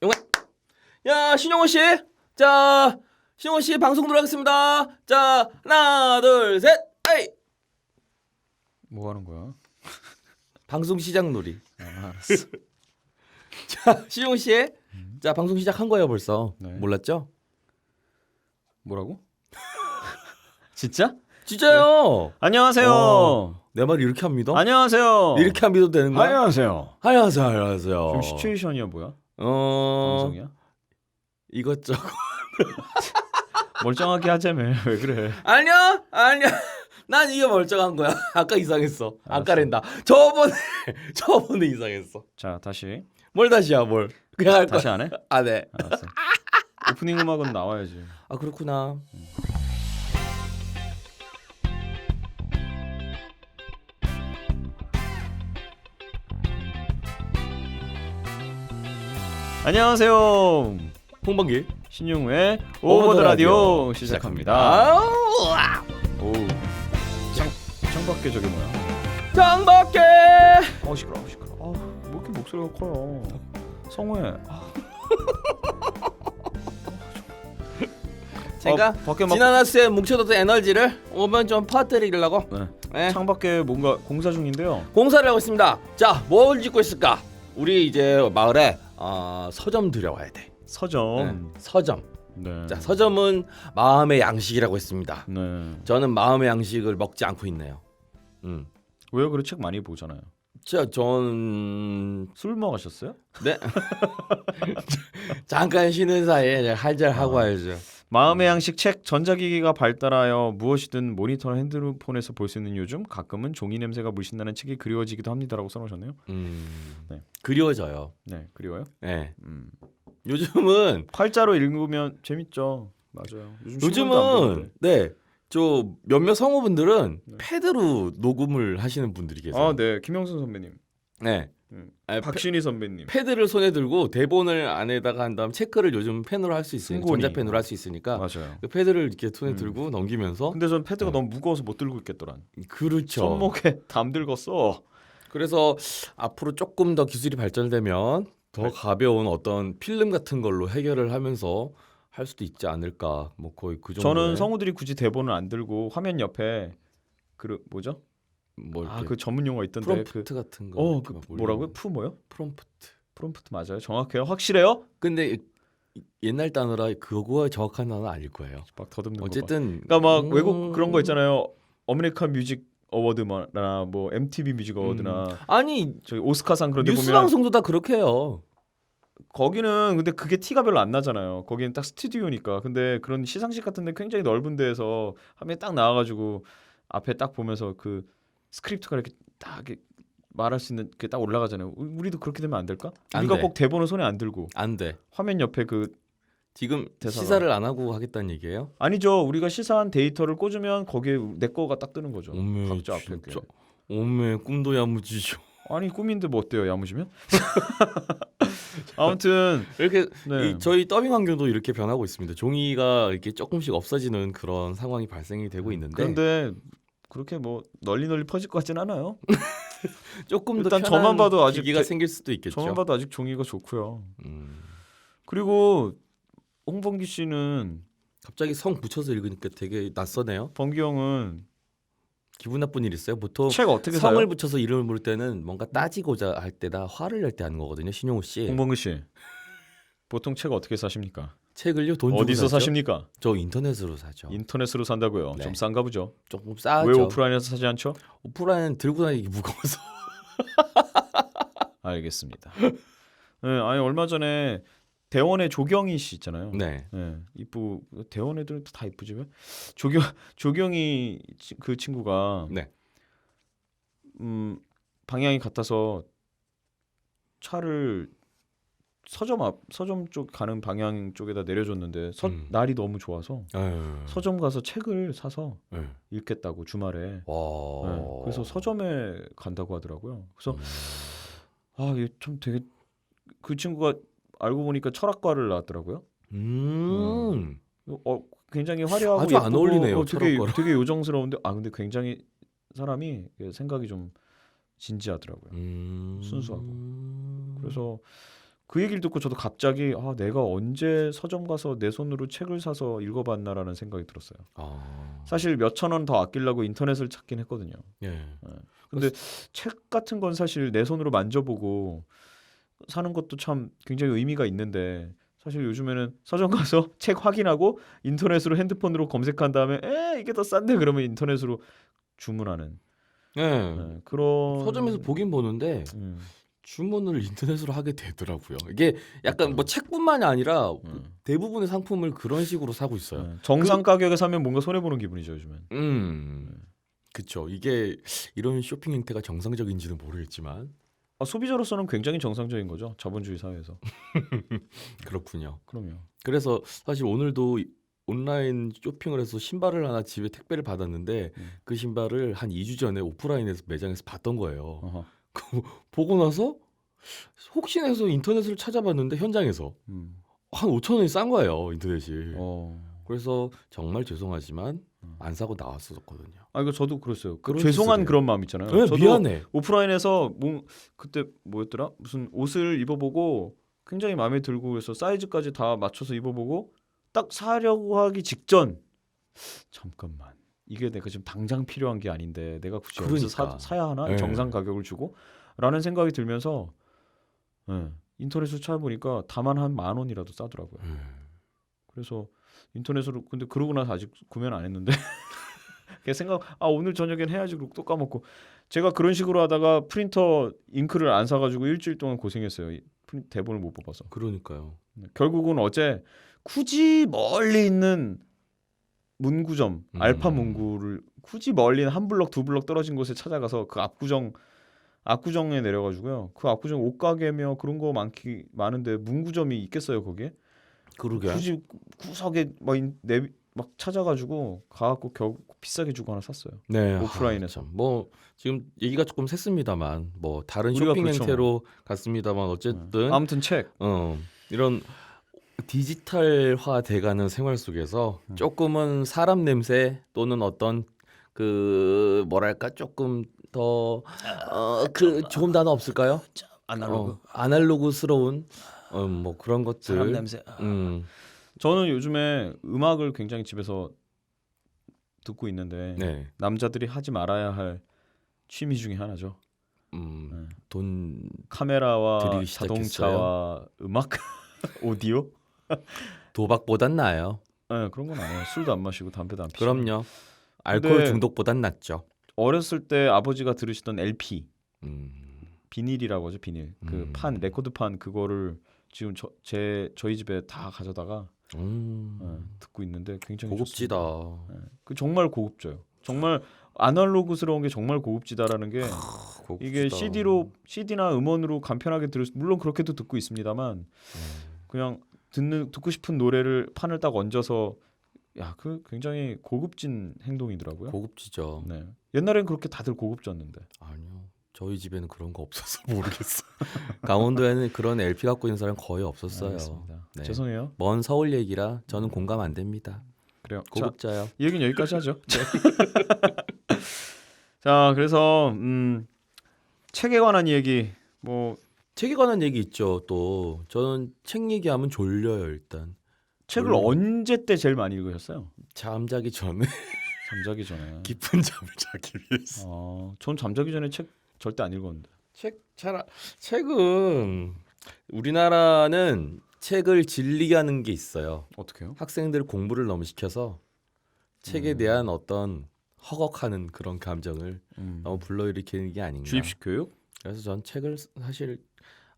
용해. 야, 신용호 씨. 자, 신용호 씨 방송 들어가겠습니다. 자, 하나, 둘, 셋. 에이. 뭐 하는 거야? 방송 시작 놀이. 알았어. 자, 신용호 씨. 자, 방송 시작한 거예요, 벌써. 네. 몰랐죠? 뭐라고? 진짜? 진짜요. 안녕하세요. 내 말 이렇게 합니다. 안녕하세요. 이렇게 안 믿어도 되는 거야? 안녕하세요. 안녕하세요. 안녕하세요. 지금 시츄에이션이야 뭐야? 방송이야? 이것저것. 멀쩡하게 하자며. 왜 그래? 아니야. 난 이게 멀쩡한 거야. 아까 이상했어. 알았어. 아까랜다. 저번에 이상했어. 자 다시. 뭘 다시야 뭘. 그냥 할 거야. 다시 안 해? 안 해. 알았어. 오프닝 음악은 나와야지. 아 그렇구나. 안녕하세요. 홍범길 신용우의 오버드 라디오 시작합니다. 아우, 오. 창밖에 저게 뭐야? 창밖에. 시끄러워. 뭐 이렇게 목소리가 커요? 성우해. 제가 밖에 막 지난 학기에 뭉쳐뒀던 에너지를 오면 좀 퍼뜨리려고 네. 창밖에 뭔가 공사 중인데요. 공사를 하고 있습니다. 자, 뭘 짓고 있을까? 우리 이제 마을에 서점 들여와야 돼. 서점. 서점. 네. 자, 서점은 마음의 양식이라고 했습니다. 네. 저는 마음의 양식을 먹지 않고 있네요. 왜요? 그래 책 많이 보잖아요. 전 술 먹으셨어요? 네. 잠깐 쉬는 사이에 할 잘 하고 와야죠. 마음의 양식 책 전자기기가 발달하여 무엇이든 모니터나 핸드폰에서 볼 수 있는 요즘 가끔은 종이 냄새가 물씬 나는 책이 그리워지기도 합니다라고 써놓으셨네요. 네. 그리워져요. 네, 그리워요? 네. 요즘은 활자로 읽으면 재밌죠. 맞아요. 신문도 안 요즘은 보는데. 네. 저 몇몇 성우분들은 네. 패드로 녹음을 하시는 분들이 계세요. 네, 김영순 선배님, 네. 박신희 선배님. 패드를 손에 들고 대본을 안에다가 한 다음 체크를 요즘 펜으로 할 수 있어요. 승곤이. 전자펜으로 할 수 있으니까 맞아요. 그 패드를 이렇게 손에 들고 넘기면서 근데 전 패드가 네. 너무 무거워서 못 들고 있겠더란. 그렇죠. 손목에 담 들었어. 그래서 앞으로 조금 더 기술이 발전되면 더 네. 가벼운 어떤 필름 같은 걸로 해결을 하면서 할 수도 있지 않을까. 뭐 거의 그 정도. 저는 성우들이 굳이 대본을 안 들고 화면 옆에 그 뭐죠? 뭐 이렇게 그 전문 용어 있던데 프롬프트 같은 거. 그 이렇게 막 뭐라고요? 올리는 뭐요? 프롬프트. 프롬프트 맞아요? 정확해요? 확실해요? 근데 옛날 단어라 그거가 정확한 단어는 아닐 거예요. 막 더듬는 어쨌든 거 봐. 그러니까 막 외국 그런 거 있잖아요. 아메리칸 뮤직 어워드나 뭐 MTV 뮤직 어워드나 아니 저기 오스카상 그런 데 뉴스 보면 방송도 다 그렇게 해요. 거기는 근데 그게 티가 별로 안 나잖아요. 거기는 딱 스튜디오니까. 근데 그런 시상식 같은데 굉장히 넓은 데에서 화면에 딱 나와가지고 앞에 딱 보면서 그 스크립트가 이렇게 딱 이렇게 말할 수 있는 게 딱 올라가잖아요. 우리도 그렇게 되면 안 될까? 안 우리가 돼. 꼭 대본을 손에 안 들고 안 돼. 화면 옆에 그 지금 대사가. 시사를 안 하고 하겠다는 얘기예요? 아니죠. 우리가 시사한 데이터를 꽂으면 거기에 내 거가 딱 뜨는 거죠. 오메 각자 앞에 진짜. 게. 오메 꿈도 야무지죠. 아니 꿈인데 뭐 어때요? 야무지면? 아무튼 이렇게 네. 저희 더빙 환경도 이렇게 변하고 있습니다. 종이가 이렇게 조금씩 없어지는 그런 상황이 발생이 되고 있는데 그런데 그렇게 뭐 널리 퍼질 것 같진 않아요. 조금 더 일단 편한 저만 봐도 아직 기기가 생길 수도 있겠죠. 저만 봐도 아직 종이가 좋고요. 음. 그리고 홍범기 씨는 갑자기 성 붙여서 읽으니까 되게 낯서네요. 범기 형은 기분 나쁜 일 있어요? 보통 책 어떻게 성을 사요? 붙여서 이름을 부를 때는 뭔가 따지고자 할 때다 화를 낼 때 하는 거거든요. 신용호 씨. 홍범기 씨 보통 책 어떻게 사십니까? 책을요? 돈 주고 어디서 사죠? 사십니까? 저 인터넷으로 사죠. 인터넷으로 산다고요. 네. 좀 싼가 보죠. 조금 싸죠. 왜 오프라인에서 사지 않죠? 오프라인 들고 다니기 무거워서. 알겠습니다. 네, 아니 얼마 전에 대원의 조경희 씨 있잖아요. 네. 네, 대원 애들은 다 이쁘지 왜? 조경희 그 친구가 네. 방향이 같아서 차를 서점 쪽 가는 방향 쪽에다 내려줬는데 날이 너무 좋아서 아유. 서점 가서 책을 사서 네. 읽겠다고 주말에. 와. 네, 그래서 서점에 간다고 하더라고요. 그래서 이게 참 되게 그 친구가 알고 보니까 철학과를 나왔더라고요. 굉장히 화려하고 아주 안 예쁘고, 어울리네요, 되게 철학과랑. 되게 요정스러운데 근데 굉장히 사람이 생각이 좀 진지하더라고요. 순수하고. 그래서 그 얘기를 듣고 저도 갑자기 내가 언제 서점 가서 내 손으로 책을 사서 읽어봤나라는 생각이 들었어요. 사실 몇천 원 더 아끼려고 인터넷을 찾긴 했거든요. 예. 근데 책 같은 건 사실 내 손으로 만져보고 사는 것도 참 굉장히 의미가 있는데 사실 요즘에는 서점 가서 책 확인하고 인터넷으로 핸드폰으로 검색한 다음에 이게 더 싼데 그러면 인터넷으로 주문하는 예. 그런 서점에서 보긴 보는데 음, 주문을 인터넷으로 하게 되더라고요. 이게 약간 뭐 책뿐만이 아니라 대부분의 상품을 그런 식으로 사고 있어요. 정상 가격에 사면 뭔가 손해 보는 기분이죠 요즘엔. 그쵸. 이게 이런 쇼핑 행태가 정상적인지는 모르겠지만 소비자로서는 굉장히 정상적인 거죠. 자본주의 사회에서. 그렇군요. 그럼요. 그래서 사실 오늘도 온라인 쇼핑을 해서 신발을 하나 집에 택배를 받았는데 그 신발을 한 2주 전에 오프라인에서 매장에서 봤던 거예요. 어허. 보고 나서 혹시나 해서 인터넷을 찾아봤는데 현장에서 음. 한 5천 원이 싼 거예요, 인터넷이. 어. 그래서 정말 죄송하지만 안 사고 나왔었거든요. 이거 저도 그랬어요. 그런 죄송한 짓을 그런 마음 있잖아요. 네, 저도 미안해. 오프라인에서 그때 뭐였더라? 무슨 옷을 입어보고 굉장히 마음에 들고 그래서 사이즈까지 다 맞춰서 입어보고 딱 사려고 하기 직전 잠깐만 이게 내가 지금 당장 필요한 게 아닌데 내가 굳이 여기서 그러니까. 사야 하나? 네. 정상 가격을 주고? 라는 생각이 들면서 인터넷으로 찾아보니까 다만 한 10,000원이라도 싸더라고요. 그래서 인터넷으로 근데 그러고 나서 아직 구매는 안 했는데 그냥 생각 오늘 저녁엔 해야지 그러고 또 까먹고 제가 그런 식으로 하다가 프린터 잉크를 안 사가지고 일주일 동안 고생했어요. 대본을 못 뽑아서. 그러니까요. 결국은 어제 굳이 멀리 있는 문구점 알파 문구를 굳이 멀리 있는 한 블럭 두 블럭 떨어진 곳에 찾아가서 그 압구정에 내려가지고요. 그 압구정 옷가게며 그런 거 많은데 문구점이 있겠어요 거기에? 그러게. 굳이 구석에 막 찾아가지고 가갖고 결국 비싸게 주고 하나 샀어요. 네, 오프라인에서. 뭐 지금 얘기가 조금 샜습니다만 뭐 다른 우리가 쇼핑 그렇죠. 행태로 갔습니다만 어쨌든 아무튼 책. 이런 디지털화 돼가는 생활 속에서 조금은 사람 냄새 또는 어떤 그 뭐랄까 조금 더 그 좋은 단어 없을까요? 아날로그스러운 뭐 그런 것들. 사람 냄새. 저는 요즘에 음악을 굉장히 집에서 듣고 있는데 네. 남자들이 하지 말아야 할 취미 중에 하나죠. 돈 카메라와 들이기 시작했어요? 자동차와 음악, 오디오. 도박보단 나아요. 네, 그런 건 아니에요. 술도 안 마시고 담배도 안 피시고. 그럼요. 알코올 근데 중독보단 낫죠. 어렸을 때 아버지가 들으시던 LP, 비닐이라고 하죠. 비닐. 그 레코드판 그거를 지금 저희 집에 다 가져다가 듣고 있는데 굉장히 고급지다. 좋습니다. 그 정말 고급져요. 정말 아날로그스러운 게 정말 고급지다라는 게 이게 CD나 음원으로 간편하게 물론 그렇게도 듣고 있습니다만 그냥 듣고 싶은 노래를 판을 딱 얹어서 그 굉장히 고급진 행동이더라고요. 고급지죠. 네. 옛날엔 그렇게 다들 고급졌는데. 아니요. 저희 집에는 그런 거 없어서 모르겠어요. 강원도에는 그런 LP 갖고 있는 사람 거의 없었어요. 알겠습니다. 네. 죄송해요. 먼 서울 얘기라 저는 공감 안 됩니다. 그래요. 고급져요. 이 얘기는 여기까지 하죠. 자, 그래서 책에 관한 얘기 책에 관한 얘기 있죠. 또 저는 책 얘기하면 졸려요. 일단 책을 언제 때 제일 많이 읽으셨어요? 잠자기 전에 잠자기 전에. 깊은 잠을 자기 위해서. 전 잠자기 전에 책 절대 안 읽었는데. 책은 우리나라는 책을 질리게 하는 게 있어요. 어떻게요? 학생들 공부를 너무 시켜서 책에 대한 어떤 허걱하는 그런 감정을 너무 불러일으키는 게 아닌가. 주입식 교육? 그래서 전 책을 사실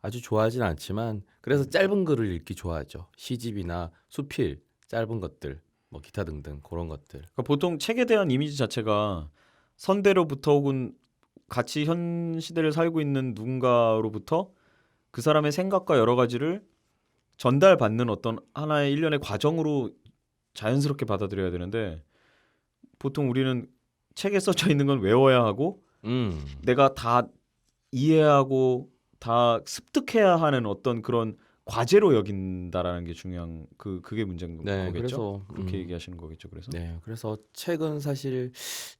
아주 좋아하진 않지만 그래서 짧은 글을 읽기 좋아하죠. 시집이나 수필, 짧은 것들, 뭐 기타 등등 그런 것들. 그러니까 보통 책에 대한 이미지 자체가 선대로부터 혹은 같이 현 시대를 살고 있는 누군가로부터 그 사람의 생각과 여러 가지를 전달받는 어떤 하나의 일련의 과정으로 자연스럽게 받아들여야 되는데 보통 우리는 책에 써져 있는 건 외워야 하고 내가 다 이해하고 다 습득해야 하는 어떤 그런 과제로 여긴다라는 게 중요한 그게 문제인 네, 거겠죠. 그래서 그렇게 얘기하시는 거겠죠. 그래서 네, 그래서 책은 사실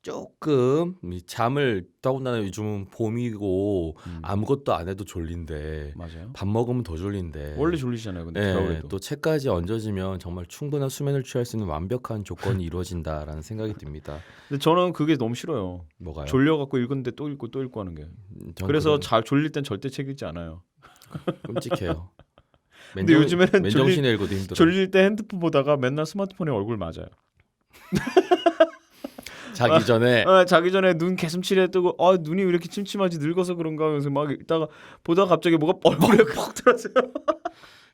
조금 이 잠을 더군다나 요즘은 봄이고 아무것도 안 해도 졸린데 맞아요. 밥 먹으면 더 졸린데 원래 졸리잖아요. 근데 네, 겨울에도. 또 책까지 얹어지면 정말 충분한 수면을 취할 수 있는 완벽한 조건이 이루어진다라는 생각이 듭니다. 근데 저는 그게 너무 싫어요. 뭐가요? 졸려갖고 읽은데 또 읽고 또 읽고 하는 게. 전 그래서 그건 잘 졸릴 땐 절대 책 읽지 않아요. 끔찍해요. 근데 요즘에는 맨정신에 읽어도 힘들어. 졸릴 때 핸드폰 보다가 맨날 스마트폰에 얼굴 맞아요. 자기 전에 자기 전에 눈 개슴츠레 뜨고 눈이 왜 이렇게 침침하지 늙어서 그런가 하면서 막 읽다가 보다가 갑자기 뭐가 얼굴에 퍽 들어서요.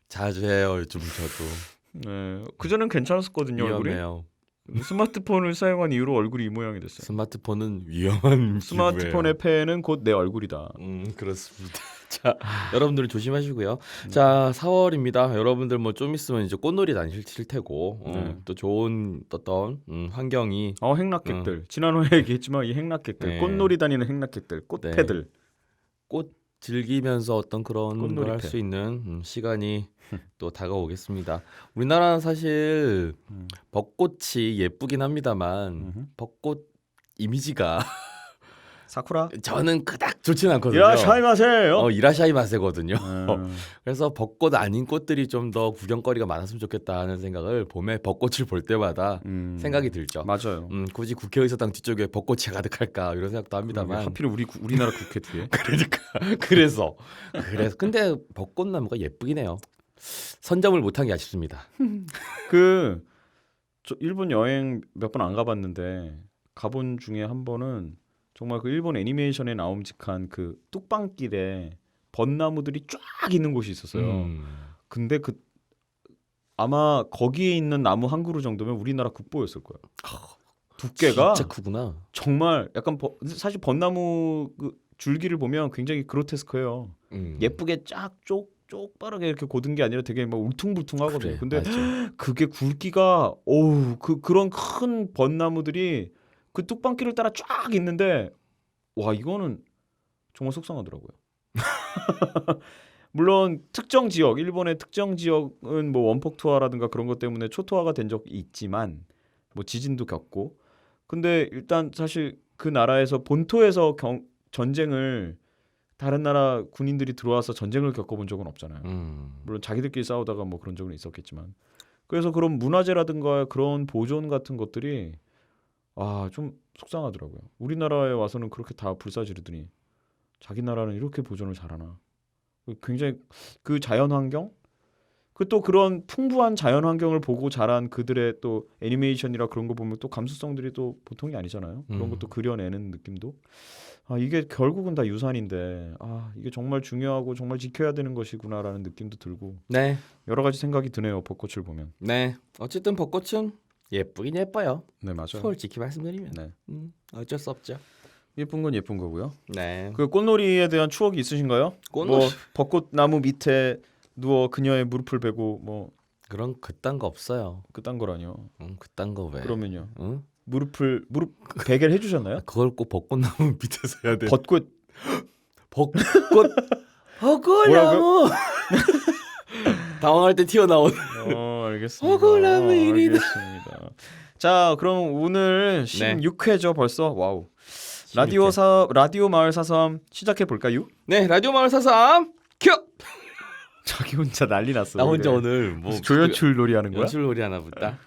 자주 해요. 요즘 저도 네, 그전엔 괜찮았었거든요. 얼굴이. 위험해요. 스마트폰을 사용한 이후로 얼굴이 이 모양이 됐어요. 스마트폰은 위험한 스마트폰의 폐해는 곧 내 얼굴이다. 그렇습니다. 자, 여러분들 조심하시고요. 자, 4월입니다. 여러분들 뭐 좀 있으면 이제 꽃놀이 다니실 테고 네. 또 좋은 어떤 환경이 행락객들. 지난번에 얘기했지만 이 행락객들, 네. 꽃놀이 다니는 행락객들, 꽃패들. 꽃 즐기면서 어떤 그런 걸 꽃놀이패. 할 수 있는 시간이 또 다가오겠습니다. 우리나라는 사실 벚꽃이 예쁘긴 합니다만 벚꽃 이미지가 사쿠라. 저는 그닥 좋지는 않거든요. 이라샤이마세요. 이라샤이 마세거든요. 그래서 벚꽃 아닌 꽃들이 좀 더 구경거리가 많았으면 좋겠다 하는 생각을 봄에 벚꽃을 볼 때마다 생각이 들죠. 맞아요. 굳이 국회의사당 뒤쪽에 벚꽃이 가득할까 이런 생각도 합니다만. 하필 우리나라 국회 뒤에. 그러니까 그래서 근데 벚꽃나무가 예쁘긴 해요. 선점을 못한 게 아쉽습니다. 저 일본 여행 몇 번 안 가봤는데 가본 중에 한 번은 정말 그 일본 애니메이션에 나옴직한 그 뚝방길에 벚나무들이 쫙 있는 곳이 있었어요. 근데 아마 거기에 있는 나무 한 그루 정도면 우리나라 국보였을 거예요. 두께가 진짜 크구나. 정말 약간 사실 벚나무 그 줄기를 보면 굉장히 그로테스크해요. 예쁘게 쫙 쪽빠르게 이렇게 고든 게 아니라 되게 막 울퉁불퉁하거든요. 그래, 근데 맞아. 그게 굵기가 그런 큰 벚나무들이 그 뚝방길을 따라 쫙 있는데 와 이거는 정말 속상하더라고요. 물론 특정 지역, 일본의 특정 지역은 뭐 원폭 투하라든가 그런 것 때문에 초토화가 된 적이 있지만 뭐 지진도 겪고 근데 일단 사실 그 나라에서 본토에서 전쟁을 다른 나라 군인들이 들어와서 전쟁을 겪어본 적은 없잖아요. 물론 자기들끼리 싸우다가 뭐 그런 적은 있었겠지만 그래서 그런 문화재라든가 그런 보존 같은 것들이 좀 속상하더라고요. 우리나라에 와서는 그렇게 다 불사지르더니 자기 나라는 이렇게 보존을 잘하나. 굉장히 그 자연 환경 또 그런 풍부한 자연 환경을 보고 자란 그들의 또 애니메이션이라 그런 거 보면 또 감수성들이 또 보통이 아니잖아요. 그런 것도 그려내는 느낌도 이게 결국은 다 유산인데 이게 정말 중요하고 정말 지켜야 되는 것이구나라는 느낌도 들고 네, 여러 가지 생각이 드네요. 벚꽃을 보면. 네. 어쨌든 벚꽃은 예쁘긴 예뻐요. 네 맞아요. 솔직히 말씀드리면 네. 어쩔 수 없죠. 예쁜 건 예쁜 거고요. 네. 그 꽃놀이에 대한 추억이 있으신가요? 꽃놀이? 뭐 벚꽃나무 밑에 누워 그녀의 무릎을 베고 뭐 그런 그딴 거 없어요. 그딴 거라뇨. 그딴 거 왜? 그러면요. 응? 무릎 베개를 해주셨나요? 그걸 꼭 벚꽃나무 밑에서 해야 돼. 벚꽃 벚꽃나무. 당황할 때 튀어나온. 알겠습니다. 벚꽃나무 일이다. 알겠습니다. 자, 그럼 오늘 네. 16회죠 벌써. 와우. 16회. 라디오 마을 사삼 시작해 볼까요? 네, 라디오 마을 사삼 큐. 자기 혼자 난리 났어. 나 혼자 오늘 뭐 조연출 놀이 하는 거야? 연출놀이 하나 보다.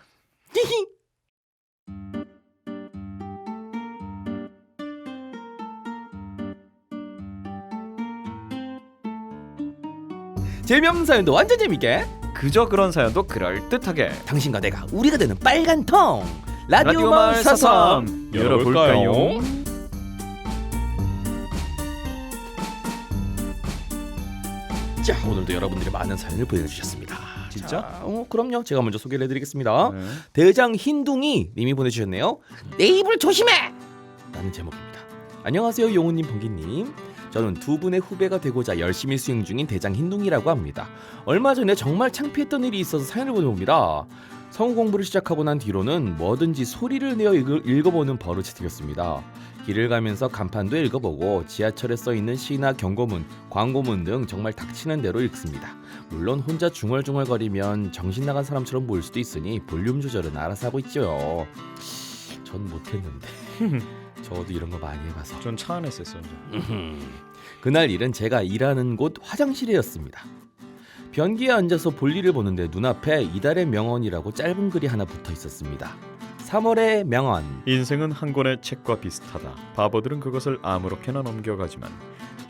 재미없는 사연도 완전 재밌게 그저 그런 사연도 그럴듯하게 당신과 내가 우리가 되는 빨간 통 라디오 마을 사삼 열어볼까요? 자, 오늘도 여러분들이 많은 사연을 보내주셨습니다. 진짜? 자, 그럼요. 제가 먼저 소개를 해드리겠습니다. 네. 대장 흰둥이 님이 보내주셨네요. 내 입을 조심해! 라는 제목입니다. 안녕하세요, 용우님, 봉기님. 저는 두 분의 후배가 되고자 열심히 수행 중인 대장 흰둥이라고 합니다. 얼마 전에 정말 창피했던 일이 있어서 사연을 보내봅니다. 성우 공부를 시작하고 난 뒤로는 뭐든지 소리를 내어 읽어보는 버릇이 생겼습니다. 길을 가면서 간판도 읽어보고 지하철에 써있는 시나 경고문, 광고문 등 정말 닥치는 대로 읽습니다. 물론 혼자 중얼중얼거리면 정신 나간 사람처럼 보일 수도 있으니 볼륨 조절은 알아서 하고 있죠. 전 못했는데 저도 이런 거 많이 해봐서. 전 차 안에서 했어요. 그날 일은 제가 일하는 곳 화장실이었습니다. 변기에 앉아서 볼일을 보는데 눈앞에 이달의 명언이라고 짧은 글이 하나 붙어 있었습니다. 3월의 명언. 인생은 한 권의 책과 비슷하다. 바보들은 그것을 아무렇게나 넘겨가지만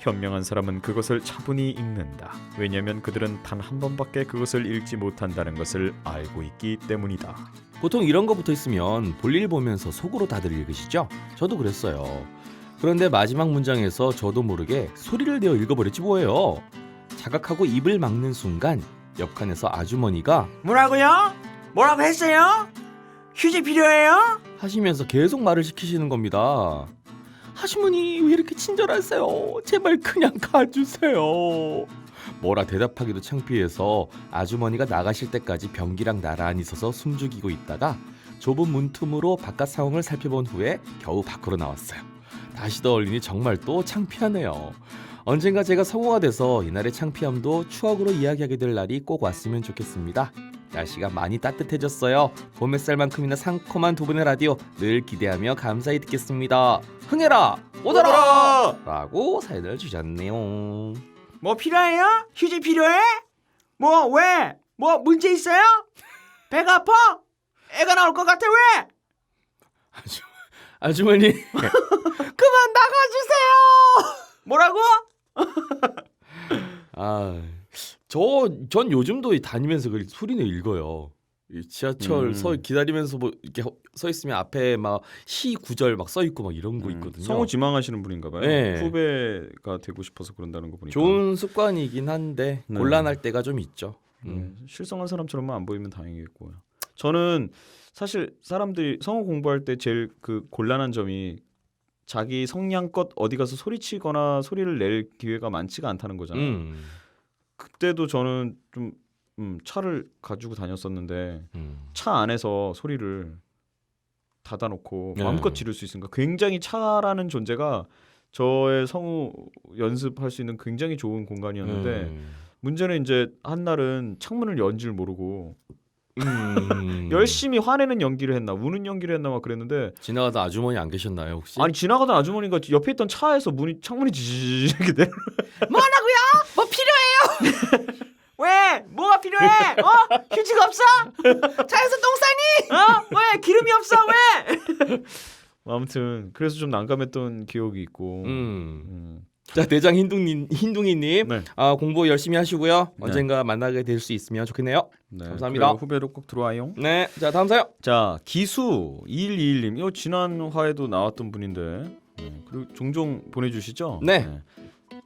현명한 사람은 그것을 차분히 읽는다. 왜냐하면 그들은 단 한 번밖에 그것을 읽지 못한다는 것을 알고 있기 때문이다. 보통 이런 거 붙어 있으면 볼일 보면서 속으로 다들 읽으시죠? 저도 그랬어요. 그런데 마지막 문장에서 저도 모르게 소리를 내어 읽어버렸지 뭐예요. 자각하고 입을 막는 순간 옆칸에서 아주머니가 뭐라고요? 뭐라고 했어요? 휴지 필요해요? 하시면서 계속 말을 시키시는 겁니다. 아주머니 왜 이렇게 친절하세요? 제발 그냥 가주세요. 뭐라 대답하기도 창피해서 아주머니가 나가실 때까지 변기랑 나란히 서서 숨죽이고 있다가 좁은 문틈으로 바깥 상황을 살펴본 후에 겨우 밖으로 나왔어요. 다시 떠올리니 정말 또 창피하네요. 언젠가 제가 성우가 돼서 이날의 창피함도 추억으로 이야기하게 될 날이 꼭 왔으면 좋겠습니다. 날씨가 많이 따뜻해졌어요. 봄 햇살만큼이나 상콤한 두 분의 라디오 늘 기대하며 감사히 듣겠습니다. 흥해라 오더라 라고 사연을 주셨네요. 뭐 필요해요? 휴지 필요해? 뭐 왜? 뭐 문제 있어요? 배가 아파? 애가 나올 것 같아 왜? 아주머니 그만 나가주세요. 뭐라고? 전 요즘도 다니면서 그 소리내 읽어요. 이 지하철 서 기다리면서 뭐 이렇게 서 있으면 앞에 막 시 구절 막 써 있고 막 이런 거 있거든요. 성우 지망하시는 분인가봐요. 네. 후배가 되고 싶어서 그런다는 거 보니까. 좋은 습관이긴 한데 네. 곤란할 때가 좀 있죠. 실성한 사람처럼만 안 보이면 다행이겠고요. 저는 사실 사람들이 성우 공부할 때 제일 그 곤란한 점이 자기 성량껏 어디 가서 소리치거나 소리를 낼 기회가 많지가 않다는 거잖아요. 그때도 저는 좀 차를 가지고 다녔었는데 차 안에서 소리를 닫아놓고 마음껏 지를 수 있으니까 굉장히 차라는 존재가 저의 성우 연습할 수 있는 굉장히 좋은 공간이었는데 문제는 이제 한날은 창문을 연 줄 모르고 열심히 화내는 연기를 했나 우는 연기를 했나 막 그랬는데 지나가다 아주머니 안 계셨나요 혹시? 아니 지나가던 아주머니가 옆에 있던 차에서 창문이 지지직 이렇게 내 뭐라고요? 뭐 필요해요? 왜? 뭐가 필요해? 휴지가 없어? 차에서 똥 싸니? 왜? 기름이 없어? 왜? 아무튼 그래서 좀 난감했던 기억이 있고. 자 대장 흰둥이님 네. 공부 열심히 하시고요. 언젠가 만나게 될 수 있으면 좋겠네요. 네, 감사합니다. 그래요. 후배로 꼭 들어와요. 네, 자 다음 사연. 자 기수 2121님 이거 지난 화에도 나왔던 분인데 그리고 종종 보내주시죠. 네.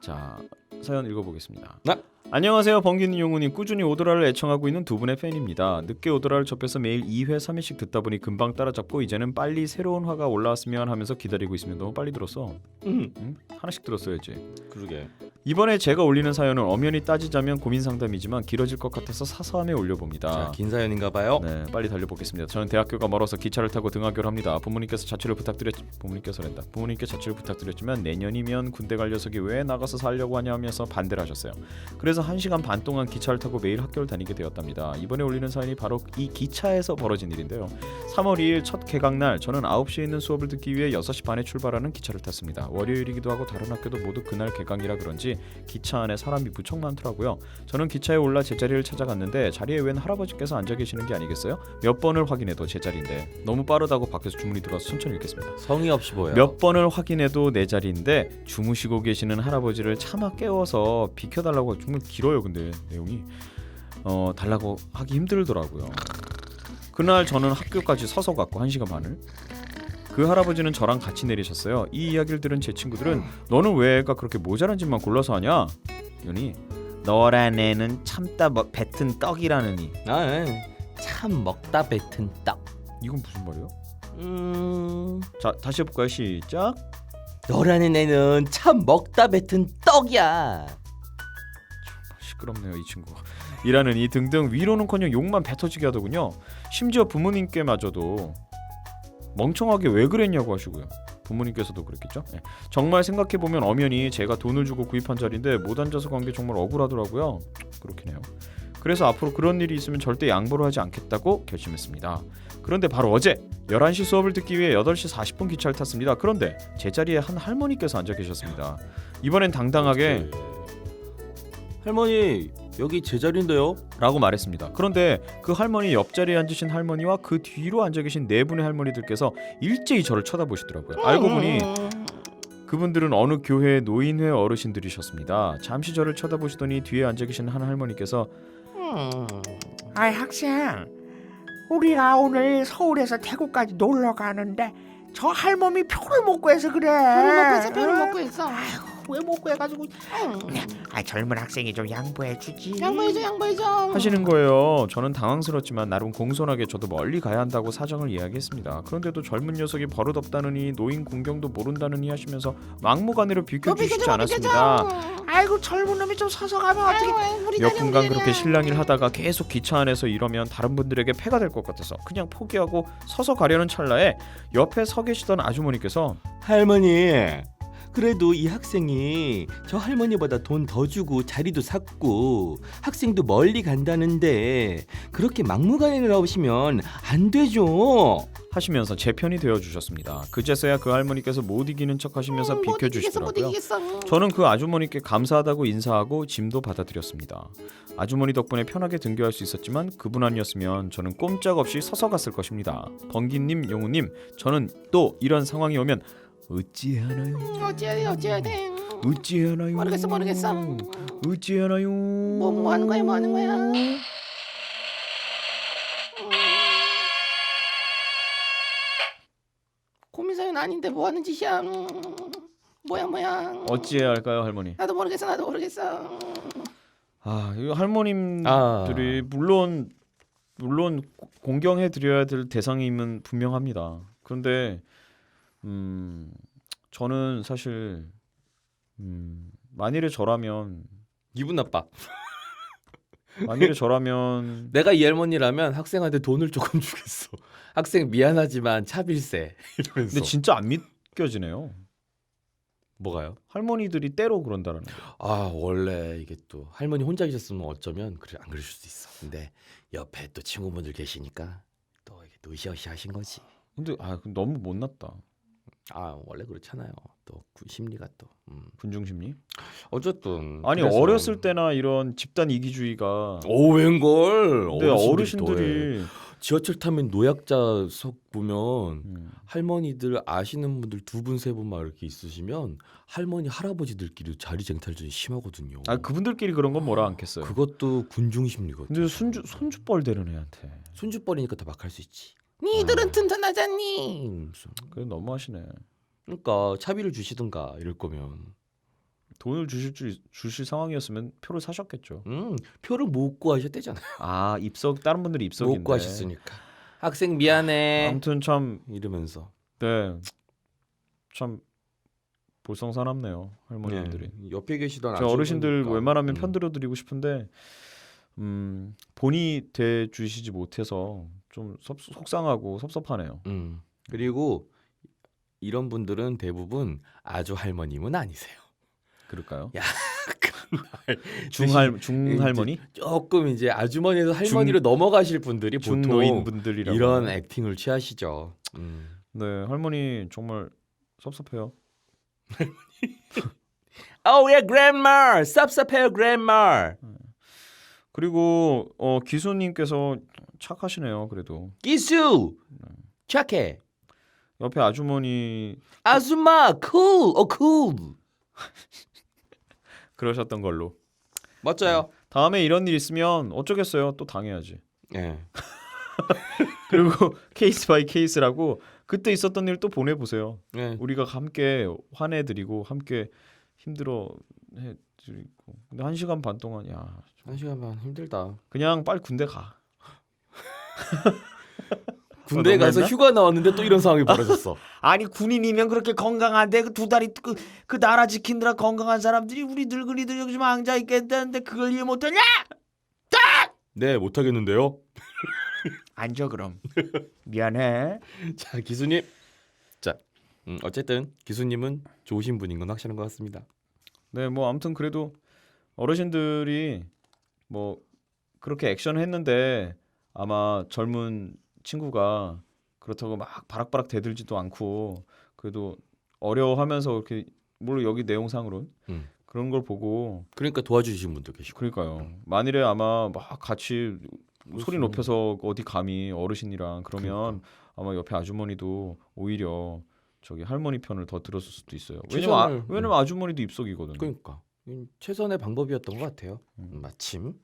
자 사연 읽어보겠습니다. 네. 안녕하세요. 번기는 용우님 꾸준히 오더라를 애청하고 있는 두 분의 팬입니다. 늦게 오더라를 접해서 매일 2회 3회씩 듣다 보니 금방 따라잡고 이제는 빨리 새로운 화가 올라왔으면 하면서 기다리고 있으면 너무 빨리 들었어. 하나씩 들었어야지. 그러게. 이번에 제가 올리는 사연은 엄연히 따지자면 고민 상담이지만 길어질 것 같아서 사서함에 올려봅니다. 자, 긴 사연인가봐요. 네, 빨리 달려보겠습니다. 저는 대학교가 멀어서 기차를 타고 등하교를 합니다. 부모님께 자취를 부탁드렸지만 내년이면 군대 갈 녀석이 왜 나가서 살려고 하냐 하면서 반대를 하셨어요. 그래서 1시간 반 동안 기차를 타고 매일 학교를 다니게 되었답니다. 이번에 올리는 사연이 바로 이 기차에서 벌어진 일인데요. 3월 2일 첫 개강날 저는 9시에 있는 수업을 듣기 위해 6시 반에 출발하는 기차를 탔습니다. 월요일이기도 하고 다른 학교도 모두 그날 개강이라 그런지 기차 안에 사람이 무척 많더라고요. 저는 기차에 올라 제 자리를 찾아갔는데 자리에 웬 할아버지께서 앉아 계시는 게 아니겠어요? 몇 번을 확인해도 제 자리인데 너무 빠르다고 밖에서 주문이 들어와서 천천히 읽겠습니다. 성의 없이 보여. 몇 번을 확인해도 내 자리인데 주무시고 계시는 할아버지를 차마 깨워서 비켜달라고 정말 길어요. 근데 내용이 달라고 하기 힘들더라고요. 그날 저는 학교까지 서서 갔고 1시간 반을 그 할아버지는 저랑 같이 내리셨어요. 이 이야기를 들은 제 친구들은 너는 왜 애가 그렇게 모자란 짓만 골라서 하냐? 이러니 너란 애는 참다 뱉은 떡이라느니. 참 먹다 뱉은 떡. 이건 무슨 말이에요? 자 다시 해볼까요? 시작. 너라는 애는 참 먹다 뱉은 떡이야. 시끄럽네요 이 친구. 이라느니 등등 위로는커녕 욕만 뱉어지게 하더군요. 심지어 부모님께마저도 멍청하게 왜 그랬냐고 하시고요. 부모님께서도 그랬겠죠. 예. 정말 생각해보면 엄연히 제가 돈을 주고 구입한 자리인데 못 앉아서 간 게 정말 억울하더라고요. 그렇긴 해요. 그래서 앞으로 그런 일이 있으면 절대 양보를 하지 않겠다고 결심했습니다. 그런데 바로 어제 11시 수업을 듣기 위해 8시 40분 기차를 탔습니다. 그런데 제 자리에 한 할머니께서 앉아 계셨습니다. 이번엔 당당하게 할머니 여기 제 자리인데요. 라고 말했습니다. 그런데 그 할머니 옆자리에 앉으신 할머니와 그 뒤로 앉아 계신 네 분의 할머니들께서 일제히 저를 쳐다보시더라고요. 알고 보니 그분들은 어느 교회 노인회 어르신들이셨습니다. 잠시 저를 쳐다보시더니 뒤에 앉아 계신 한 할머니께서 아이 학생, 우리가 오늘 서울에서 태국까지 놀러 가는데 저 할멈이 표를 못 구해서 그래. 표를 못 구했어. 왜 못 구해가지고? 아 젊은 학생이 좀 양보해주지. 양보해줘. 하시는 거예요. 저는 당황스럽지만 나름 공손하게 저도 멀리 가야 한다고 사정을 이야기했습니다. 그런데도 젊은 녀석이 버릇없다느니 노인 공경도 모른다느니 하시면서 막무가내로 비켜주시지 않았습니다. 아이고 젊은 놈이 좀 서서 가면 어떻게? 몇 분간 그렇게 실랑이를 하다가 계속 기차 안에서 이러면 다른 분들에게 폐가 될 것 같아서 그냥 포기하고 서서 가려는 찰나에 옆에 서 계시던 아주머니께서 할머니 그래도 이 학생이 저 할머니보다 돈 더 주고 자리도 샀고 학생도 멀리 간다는데 그렇게 막무가내로 나오시면 안 되죠. 하시면서 제 편이 되어주셨습니다. 그제서야 그 할머니께서 못 이기는 척 하시면서 비켜주시더라고요. 저는 그 아주머니께 감사하다고 인사하고 짐도 받아드렸습니다. 아주머니 덕분에 편하게 등교할 수 있었지만 그분 아니었으면 저는 꼼짝없이 서서 갔을 것입니다. 번기님, 용우님, 저는 또 이런 상황이 오면 어찌하나요? 어찌해야 돼. 어찌하나요? 모르겠어. 어찌하나요? 뭐 하는 거야? 고민 사연 아닌데 뭐 하는 짓이야? 뭐야? 어찌해야 할까요, 할머니? 나도 모르겠어. 아, 이 할머님들이 물론 공경해 드려야 될 대상임은 분명합니다. 그런데 저는 사실 만일에 저라면 기분 나빠. 내가 이 할머니라면 학생한테 돈을 조금 주겠어. 학생 미안하지만 차빌세 이러면서. 근데 진짜 안 믿겨지네요. 뭐가요? 할머니들이 때로 그런다라는 거. 아 원래 이게 또 할머니 혼자 계셨으면 어쩌면 그래 안 그러실 수도 있어. 근데 옆에 또 친구분들 계시니까 또 이게 또 으쌰으쌰하신 거지. 근데 너무 못났다. 아 원래 그렇잖아요. 또 심리가 또. 군중 심리? 어쨌든 아니 그래서. 어렸을 때나 이런 집단 이기주의가 웬걸? 근데 어르신들이 지하철 타면 노약자석 보면 할머니들 아시는 분들 두 분 세 분 막 이렇게 있으시면 할머니 할아버지들끼리 자리 쟁탈전이 심하거든요. 그분들끼리 그런 건 뭐라 않겠어요. 그것도 군중 심리거든. 근데 손주뻘 되는 애한테 손주뻘이니까 더 막 할 수 있지. 니들은 튼튼하잖니. 그래 너무하시네. 그러니까 차비를 주시든가 이럴 거면. 돈을 주실 상황이었으면 표를 사셨겠죠. 표를 못 구하셨대잖아요. 입석 다른 분들이 입석인데 못 구하셨으니까. 학생 미안해. 아무튼 참 이러면서. 네. 참 볼썽사납네요 할머님들이. 네, 옆에 계시던 저 어르신들 아주머니니까. 웬만하면 편들어드리고 싶은데 본이 돼 주시지 못해서 좀 속상하고 섭섭하네요. 그리고 이런 분들은 대부분 아주 할머님은 아니세요. 그럴까요? 야, 중할머니? 조금 이제 아주머니에서 할머니로 넘어가실 분들이 보통 중노인분들이라고 이런 액팅을 취하시죠. 네, 할머니 정말 섭섭해요. Oh yeah, grandma. 섭섭해요, grandma. 그리고 기수님께서 착하시네요. 그래도 기수. 착해. 옆에 아주머니 아줌마, cool. cool. 그러셨던 걸로. 멋져요. 다음에 이런 일 있으면 어쩌겠어요. 또 당해야지. 예. 그리고 케이스 바이 케이스라고 그때 있었던 일 또 보내보세요. 예. 우리가 함께 화내드리고 함께 힘들어 해드리고. 근데 1시간 반 동안 1시간 반 힘들다. 그냥 빨리 군대 가. 군대 가서 너무했나? 휴가 나왔는데 또 이런 상황이 벌어졌어. 아니 군인이면 그렇게 건강한데 그 두 다리 그 나라 지키느라 건강한 사람들이 우리 늙은이들 여기 좀 앉아 있겠다는데 그걸 이해 못하냐? 네, 못 하겠는데요. 앉아 그럼. 미안해. 자, 기수님. 자, 어쨌든 기수님은 좋으신 분인 건 확실한 것 같습니다. 네, 뭐 아무튼 그래도 어르신들이 뭐 그렇게 액션을 했는데 아마 젊은 친구가 그렇다고 막 바락바락 대들지도 않고 그래도 어려워하면서 이렇게 물론 여기 내용상으로는 음. 그런 걸 보고 그러니까 도와주신 분도 계시고. 그러니까요. 만일에 아마 막 같이 소리 그렇죠. 높여서 어디 감히 어르신이랑 그러면 그러니까. 아마 옆에 아주머니도 오히려 저기 할머니 편을 더 들었을 수도 있어요. 최선을- 왜냐면 아주머니도 입속이거든요. 그러니까 최선의 방법이었던 것 같아요. 음. 마침.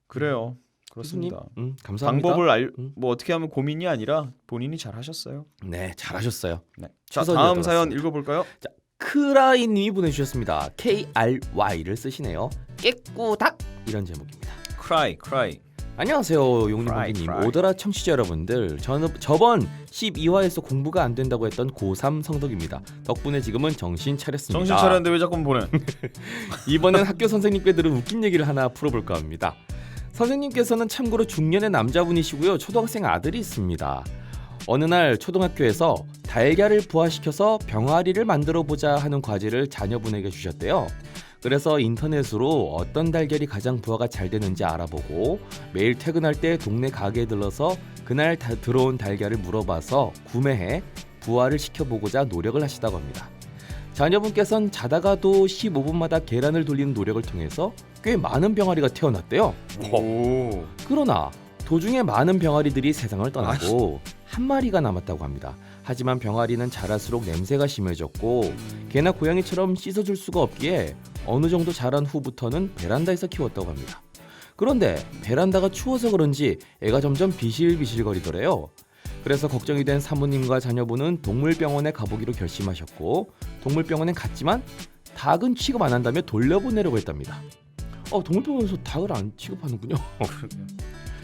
그래요. 기수님, 그렇습니다. 감사합니다. 방법을 음. 뭐 어떻게 하면 고민이 아니라 본인이 잘 하셨어요. 네, 잘하셨어요. 네. 자, 최선이었던 다음 것 사연 같습니다. 읽어볼까요? 크라이님이 보내주셨습니다. KRY를 쓰시네요. 깨꾸닥 이런 제목입니다. cry. 안녕하세요, 용님 Cry, 고객님. cry. 오더라 청취자 여러분들. 저번 12화에서 공부가 안 된다고 했던 고3 성덕입니다. 덕분에 지금은 정신 차렸습니다. 정신 차렸는데 왜 자꾸 보내? 이번엔 학교 선생님께 들은 웃긴 얘기를 하나 풀어볼까 합니다. 선생님께서는 참고로 중년의 남자분이시고요. 초등학생 아들이 있습니다. 어느 날 초등학교에서 달걀을 부화시켜서 병아리를 만들어 보자 하는 과제를 자녀분에게 주셨대요. 그래서 인터넷으로 어떤 달걀이 가장 부화가 잘 되는지 알아보고 매일 퇴근할 때 동네 가게에 들러서 그날 들어온 달걀을 물어봐서 구매해 부화를 시켜보고자 노력을 하시다고 합니다. 자녀분께서는 자다가도 15분마다 계란을 돌리는 노력을 통해서 꽤 많은 병아리가 태어났대요. 오. 그러나 도중에 많은 병아리들이 세상을 떠나고 한 마리가 남았다고 합니다. 하지만 병아리는 자랄수록 냄새가 심해졌고 개나 고양이처럼 씻어줄 수가 없기에 어느 정도 자란 후부터는 베란다에서 키웠다고 합니다. 그런데 베란다가 추워서 그런지 애가 점점 비실비실거리더래요. 그래서 걱정이 된 사모님과 자녀분은 동물병원에 가보기로 결심하셨고 동물병원엔 갔지만 닭은 취급 안 한다며 돌려보내려고 했답니다. 동물병원에서 닭을 안 취급하는군요.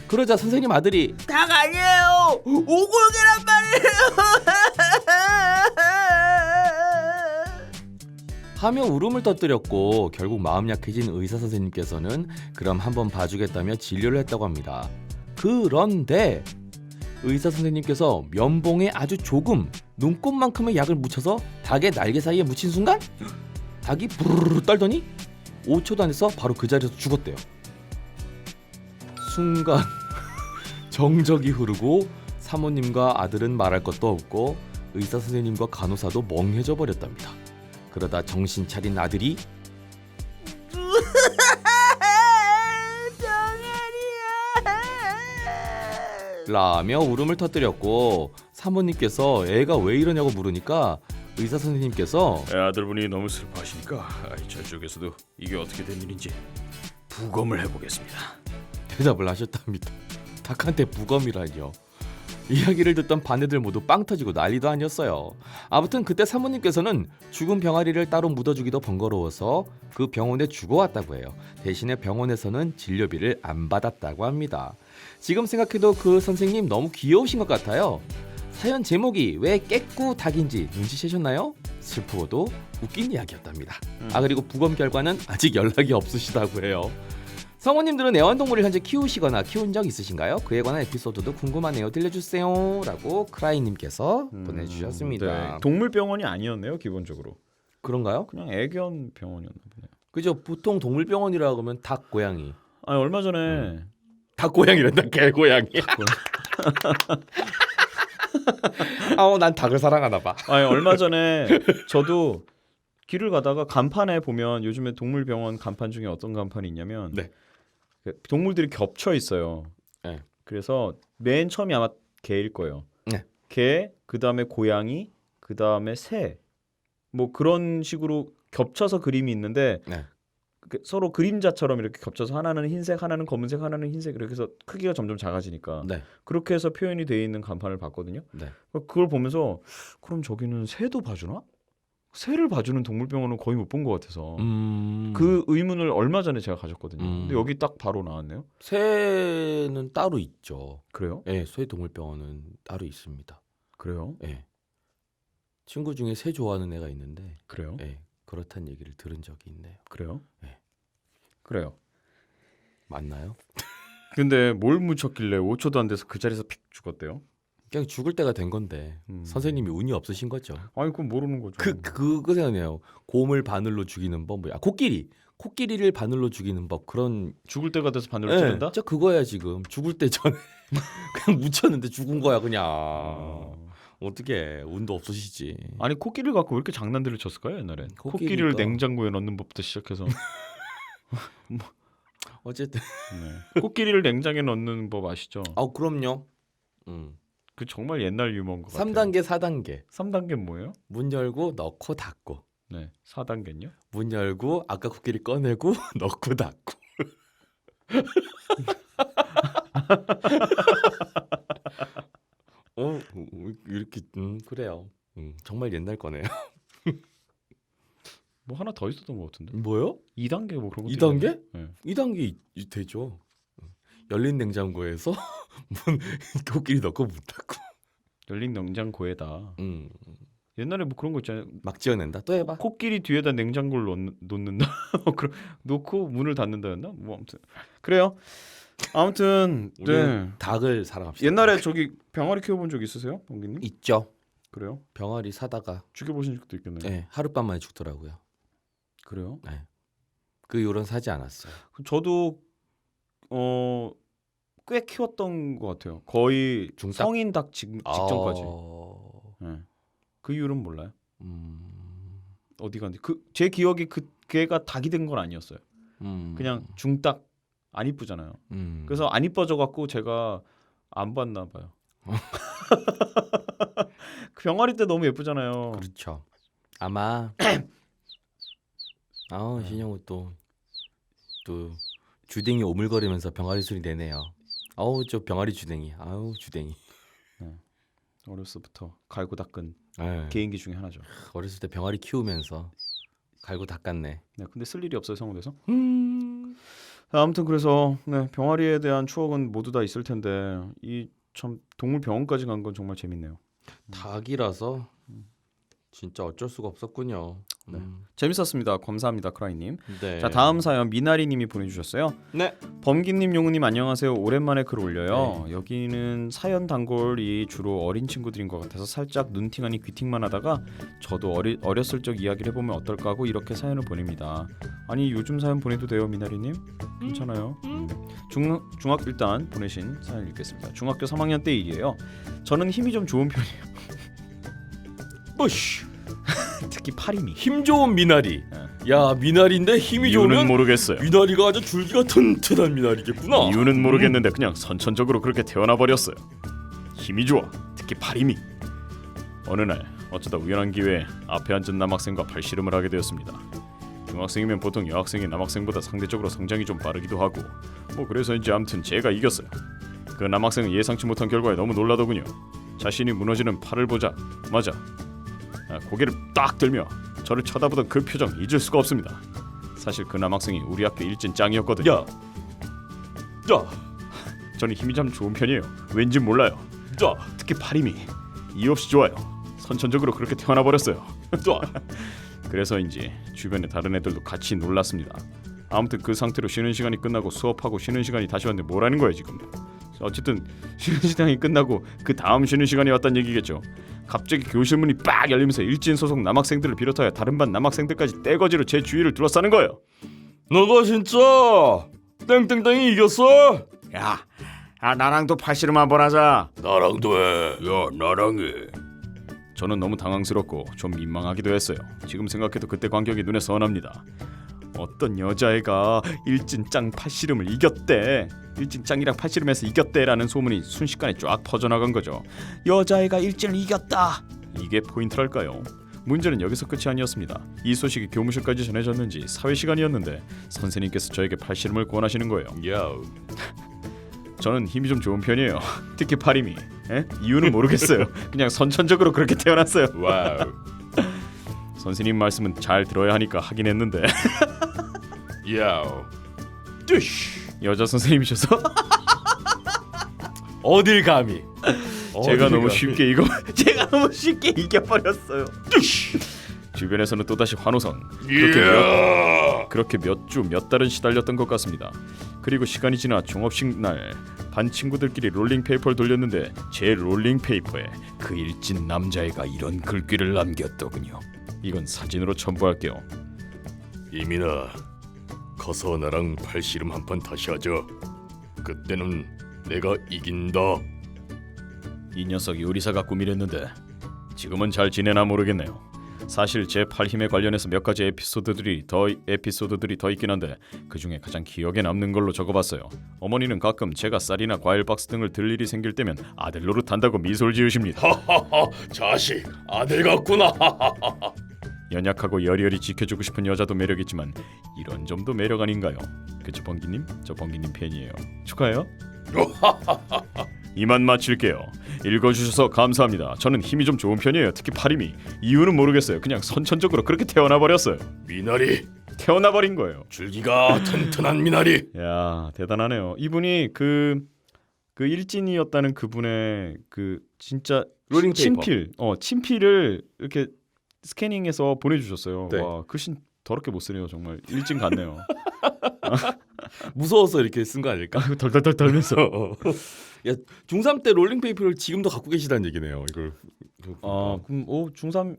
그러자 선생님 아들이 닭 아니에요. 오골계란 말이에요. 하며 울음을 터뜨렸고 결국 마음 약해진 의사 선생님께서는 그럼 한번 봐주겠다며 진료를 했다고 합니다. 그런데 의사 선생님께서 면봉에 아주 조금 눈곱만큼의 약을 묻혀서 닭의 날개 사이에 묻힌 순간 닭이 부르르 떨더니 5초도 안 돼서 바로 그 자리에서 죽었대요. 순간 정적이 흐르고 사모님과 아들은 말할 것도 없고 의사 선생님과 간호사도 멍해져 버렸답니다. 그러다 정신 차린 아들이 라며 울음을 터뜨렸고 사모님께서 애가 왜 이러냐고 물으니까 의사 선생님께서 아들분이 너무 슬퍼하시니까 저쪽에서도 이게 어떻게 된 일인지 부검을 해보겠습니다. 대답을 하셨답니다. 닭한테 부검이라뇨. 이야기를 듣던 바네들 모두 빵 터지고 난리도 아니었어요. 아무튼 그때 사모님께서는 죽은 병아리를 따로 묻어주기도 번거로워서 그 병원에 주고 왔다고 해요. 대신에 병원에서는 진료비를 안 받았다고 합니다. 지금 생각해도 그 선생님 너무 귀여우신 것 같아요. 사연 제목이 왜 깨꾸 닭인지 눈치채셨나요? 슬프고도 웃긴 이야기였답니다. 그리고 부검 결과는 아직 연락이 없으시다고 해요. 성우님들은 애완동물을 현재 키우시거나 키운 적 있으신가요? 그에 관한 에피소드도 궁금하네요. 들려주세요 라고 크라이님께서 보내주셨습니다. 네. 동물병원이 아니었네요, 기본적으로. 그런가요? 그냥 애견 병원이었나 보네요. 그죠. 보통 동물병원이라고 하면 닭, 고양이. 아니 얼마 전에 닭, 고양이란다. 개, 고양이. 난 닭을 사랑하나 봐. 아니 얼마 전에 저도 길을 가다가 간판에 보면 요즘에 동물병원 간판 중에 어떤 간판이 있냐면 네. 그 동물들이 겹쳐 있어요. 네. 그래서 맨 처음이 아마 개일 거예요. 네. 개, 그 다음에 고양이, 그 다음에 새, 뭐 그런 식으로 겹쳐서 그림이 있는데 네. 서로 그림자처럼 이렇게 겹쳐서 하나는 흰색, 하나는 검은색, 하나는 흰색 이렇게 해서 크기가 점점 작아지니까 네. 그렇게 해서 표현이 되어 있는 간판을 봤거든요. 네. 그걸 보면서 그럼 저기는 새도 봐주나? 새를 봐주는 동물병원은 거의 못 본 것 같아서 그 의문을 얼마 전에 제가 가졌거든요. 근데 여기 딱 바로 나왔네요. 새는 따로 있죠. 그래요? 네, 새 동물병원은 따로 있습니다. 그래요? 네. 친구 중에 새 좋아하는 애가 있는데 그래요? 네, 그렇다는 얘기를 들은 적이 있네요. 그래요? 네. 그래요. 맞나요? 근데 뭘 묻혔길래 5초도 안 돼서 그 자리에서 픽 죽었대요? 그냥 죽을 때가 된 건데 선생님이 운이 없으신 거죠. 아니 그건 모르는 거죠. 그거 생각해요. 곰을 바늘로 죽이는 법 뭐야? 코끼리를 바늘로 죽이는 법 그런. 죽을 때가 돼서 바늘을 찌른다? 진짜 그거야 지금. 죽을 때 전에 그냥 묻혔는데 죽은 거야 그냥. 어떻게 운도 없으시지. 아니 코끼리를 갖고 왜 이렇게 장난들을 쳤을까요 옛날엔? 코끼리를 코끼리가- 냉장고에 넣는 법부터 시작해서 어쨌든. 네. 코끼리를 냉장에 넣는 법 아시죠? 그럼요. 그 정말 옛날 유머인 것 같아요. 3단계 4단계. 3단계는 뭐예요? 문 열고 넣고 닫고. 네. 4단계는요? 문 열고 아까 코끼리 꺼내고 넣고 닫고. 이렇게 그래요. 정말 옛날 거네요. 뭐 하나 더 있었던 것 같은데. 뭐요? 2단계 뭐 그런 것도 2단계? 있나요? 네. 2단계 되죠. 열린 냉장고에서 문 코끼리 넣고 문 닫고. 열린 냉장고에다. 음. 옛날에 뭐 그런 거 있잖아요. 막 지어낸다. 또 해봐. 코끼리 뒤에다 냉장고를 놓는다. 놓고 문을 닫는다였나? 뭐 아무튼 그래요. 아무튼 네. 우리는 닭을 사랑합시다. 옛날에 저기 병아리 키워본 적 있으세요, 봉기님? 있죠. 그래요? 병아리 사다가 죽여보신 적도 있겠네요. 네, 하룻밤 만에 죽더라고요. 그래요? 그 이후로는 사지 않았어요. 저도 꽤 키웠던 것 같아요. 거의 중닭? 성인 닭 직전까지. 어... 네. 그 이유는 몰라요. 음... 어디 갔는지 제 기억이 그 개가 닭이 된 건 아니었어요. 그냥 중닭 안 이쁘잖아요. 그래서 안 이뻐져 갖고 제가 안 봤나 봐요. 그 병아리 때 너무 예쁘잖아요. 그렇죠. 아마 신영우 또 주댕이 오물거리면서 병아리 소리 내네요. 저 병아리 주댕이. 주댕이. 어렸을 때부터 갈고 닦은 네. 개인기 중에 하나죠. 어렸을 때 병아리 키우면서 갈고 닦았네. 네, 근데 쓸 일이 없어요 성우돼서. 아무튼 그래서 네, 병아리에 대한 추억은 모두 다 있을 텐데 이 참 동물병원까지 간 건 정말 재밌네요. 닭이라서 진짜 어쩔 수가 없었군요. 네. 재밌었습니다. 감사합니다, 크라이님. 네. 자 다음 사연 미나리님이 보내주셨어요. 네. 범기님, 용우님 안녕하세요. 오랜만에 글 올려요. 여기는 사연 단골이 주로 어린 친구들인 것 같아서 살짝 눈팅 아닌 귀팅만 하다가 저도 어렸을 적 이야기를 해보면 어떨까 하고 이렇게 사연을 보냅니다. 아니 요즘 사연 보내도 돼요, 미나리님? 괜찮아요. 중학교 일단 보내신 사연 읽겠습니다. 중학교 3학년 때 일이에요. 저는 힘이 좀 좋은 편이에요. 어씨. 특히 팔 힘이. 힘 좋은 미나리. 야 미나리인데 힘이 좋으면 모르겠어요. 미나리가 아주 줄기가 튼튼한 미나리겠구나. 이유는 모르겠는데 그냥 선천적으로 그렇게 태어나 버렸어요. 힘이 좋아. 특히 팔 힘이. 어느 날 어쩌다 우연한 기회에 앞에 앉은 남학생과 팔씨름을 하게 되었습니다. 중학생이면 보통 여학생이 남학생보다 상대적으로 성장이 좀 빠르기도 하고 뭐 그래서인지 아무튼 제가 이겼어요. 그 남학생은 예상치 못한 결과에 너무 놀라더군요. 자신이 무너지는 팔을 보자 맞아 고개를 딱 들며 저를 쳐다보던 그 표정 잊을 수가 없습니다. 사실 그 남학생이 우리 학교 일진 짱이었거든요. 야. 저는 힘이 참 좋은 편이에요. 왠지 몰라요. 특히 팔 힘이 이유 없이 좋아요. 선천적으로 그렇게 태어나 버렸어요. 그래서인지 주변의 다른 애들도 같이 놀랐습니다. 아무튼 그 상태로 쉬는 시간이 끝나고 수업하고 쉬는 시간이 다시 왔는데 뭐라는 거예요 지금. 어쨌든 쉬는 시간이 끝나고 그 다음 쉬는 시간이 왔다는 얘기겠죠. 갑자기 교실 문이 빡 열리면서 일진 소속 남학생들을 비롯하여 다른 반 남학생들까지 떼거지로 제 주위를 둘러싸는 거예요. 너가 진짜 땡땡땡이 이겼어? 야, 나랑도 팔씨름 한번 하자. 나랑도 해. 야 나랑 해. 저는 너무 당황스럽고 좀 민망하기도 했어요. 지금 생각해도 그때 광경이 눈에 선합니다. 어떤 여자애가 일진 짱 팔씨름을 이겼대. 일진 짱이랑 팔씨름에서 이겼대라는 소문이 순식간에 쫙 퍼져나간 거죠. 여자애가 일진을 이겼다. 이게 포인트랄까요? 문제는 여기서 끝이 아니었습니다. 이 소식이 교무실까지 전해졌는지 사회 시간이었는데 선생님께서 저에게 팔씨름을 권하시는 거예요. 저는 힘이 좀 좋은 편이에요. 특히 팔 힘이. 이유는 모르겠어요. 그냥 선천적으로 그렇게 태어났어요. 와우. 선생님 말씀은 잘 들어야 하니까 하긴 했는데 야우. 뚜쉬. 여자 선생님이셔서 어딜 감히. 제가 너무 쉽게 이겨버렸어요. 주변에서는 또다시 환호성. 그렇게 그렇게 몇 주 몇 달은 시달렸던 것 같습니다. 그리고 시간이 지나 종업식 날 반 친구들끼리 롤링페이퍼를 돌렸는데 제 롤링페이퍼에 그 일진 남자애가 이런 글귀를 남겼더군요. 이건 사진으로 첨부할게요. 이민아, 가서 나랑 팔씨름 한 판 다시 하자. 그때는 내가 이긴다. 이 녀석이 요리사가 꿈이랬는데 지금은 잘 지내나 모르겠네요. 사실 제 팔힘에 관련해서 몇 가지 에피소드들이 더 있긴 한데 그 중에 가장 기억에 남는 걸로 적어봤어요. 어머니는 가끔 제가 쌀이나 과일 박스 등을 들 일이 생길 때면 아들 노릇한다고 미소를 지으십니다. 하하하, 자식, 아들 같구나. 연약하고 여리여리 지켜주고 싶은 여자도 매력있지만 이런 점도 매력 아닌가요? 그치 번기님? 저 번기님 팬이에요. 축하해요. 이만 마칠게요. 읽어주셔서 감사합니다. 저는 힘이 좀 좋은 편이에요. 특히 팔힘이. 이유는 모르겠어요. 그냥 선천적으로 그렇게 태어나버렸어요. 미나리, 태어나버린 거예요. 줄기가 튼튼한 미나리. 야 대단하네요. 이분이 그 일진이었다는 그분의 그 진짜 롤링페이퍼. 친필을 이렇게 스캐닝해서 보내주셨어요. 네. 와 글씨 더럽게 못 쓰네요. 정말 일진 같네요. 무서워서 이렇게 쓴 거 아닐까? 덜덜덜 떨면서. 야, 중3 때 롤링페이퍼를 지금도 갖고 계시다는 얘기네요. 이걸. 아 그럼 중3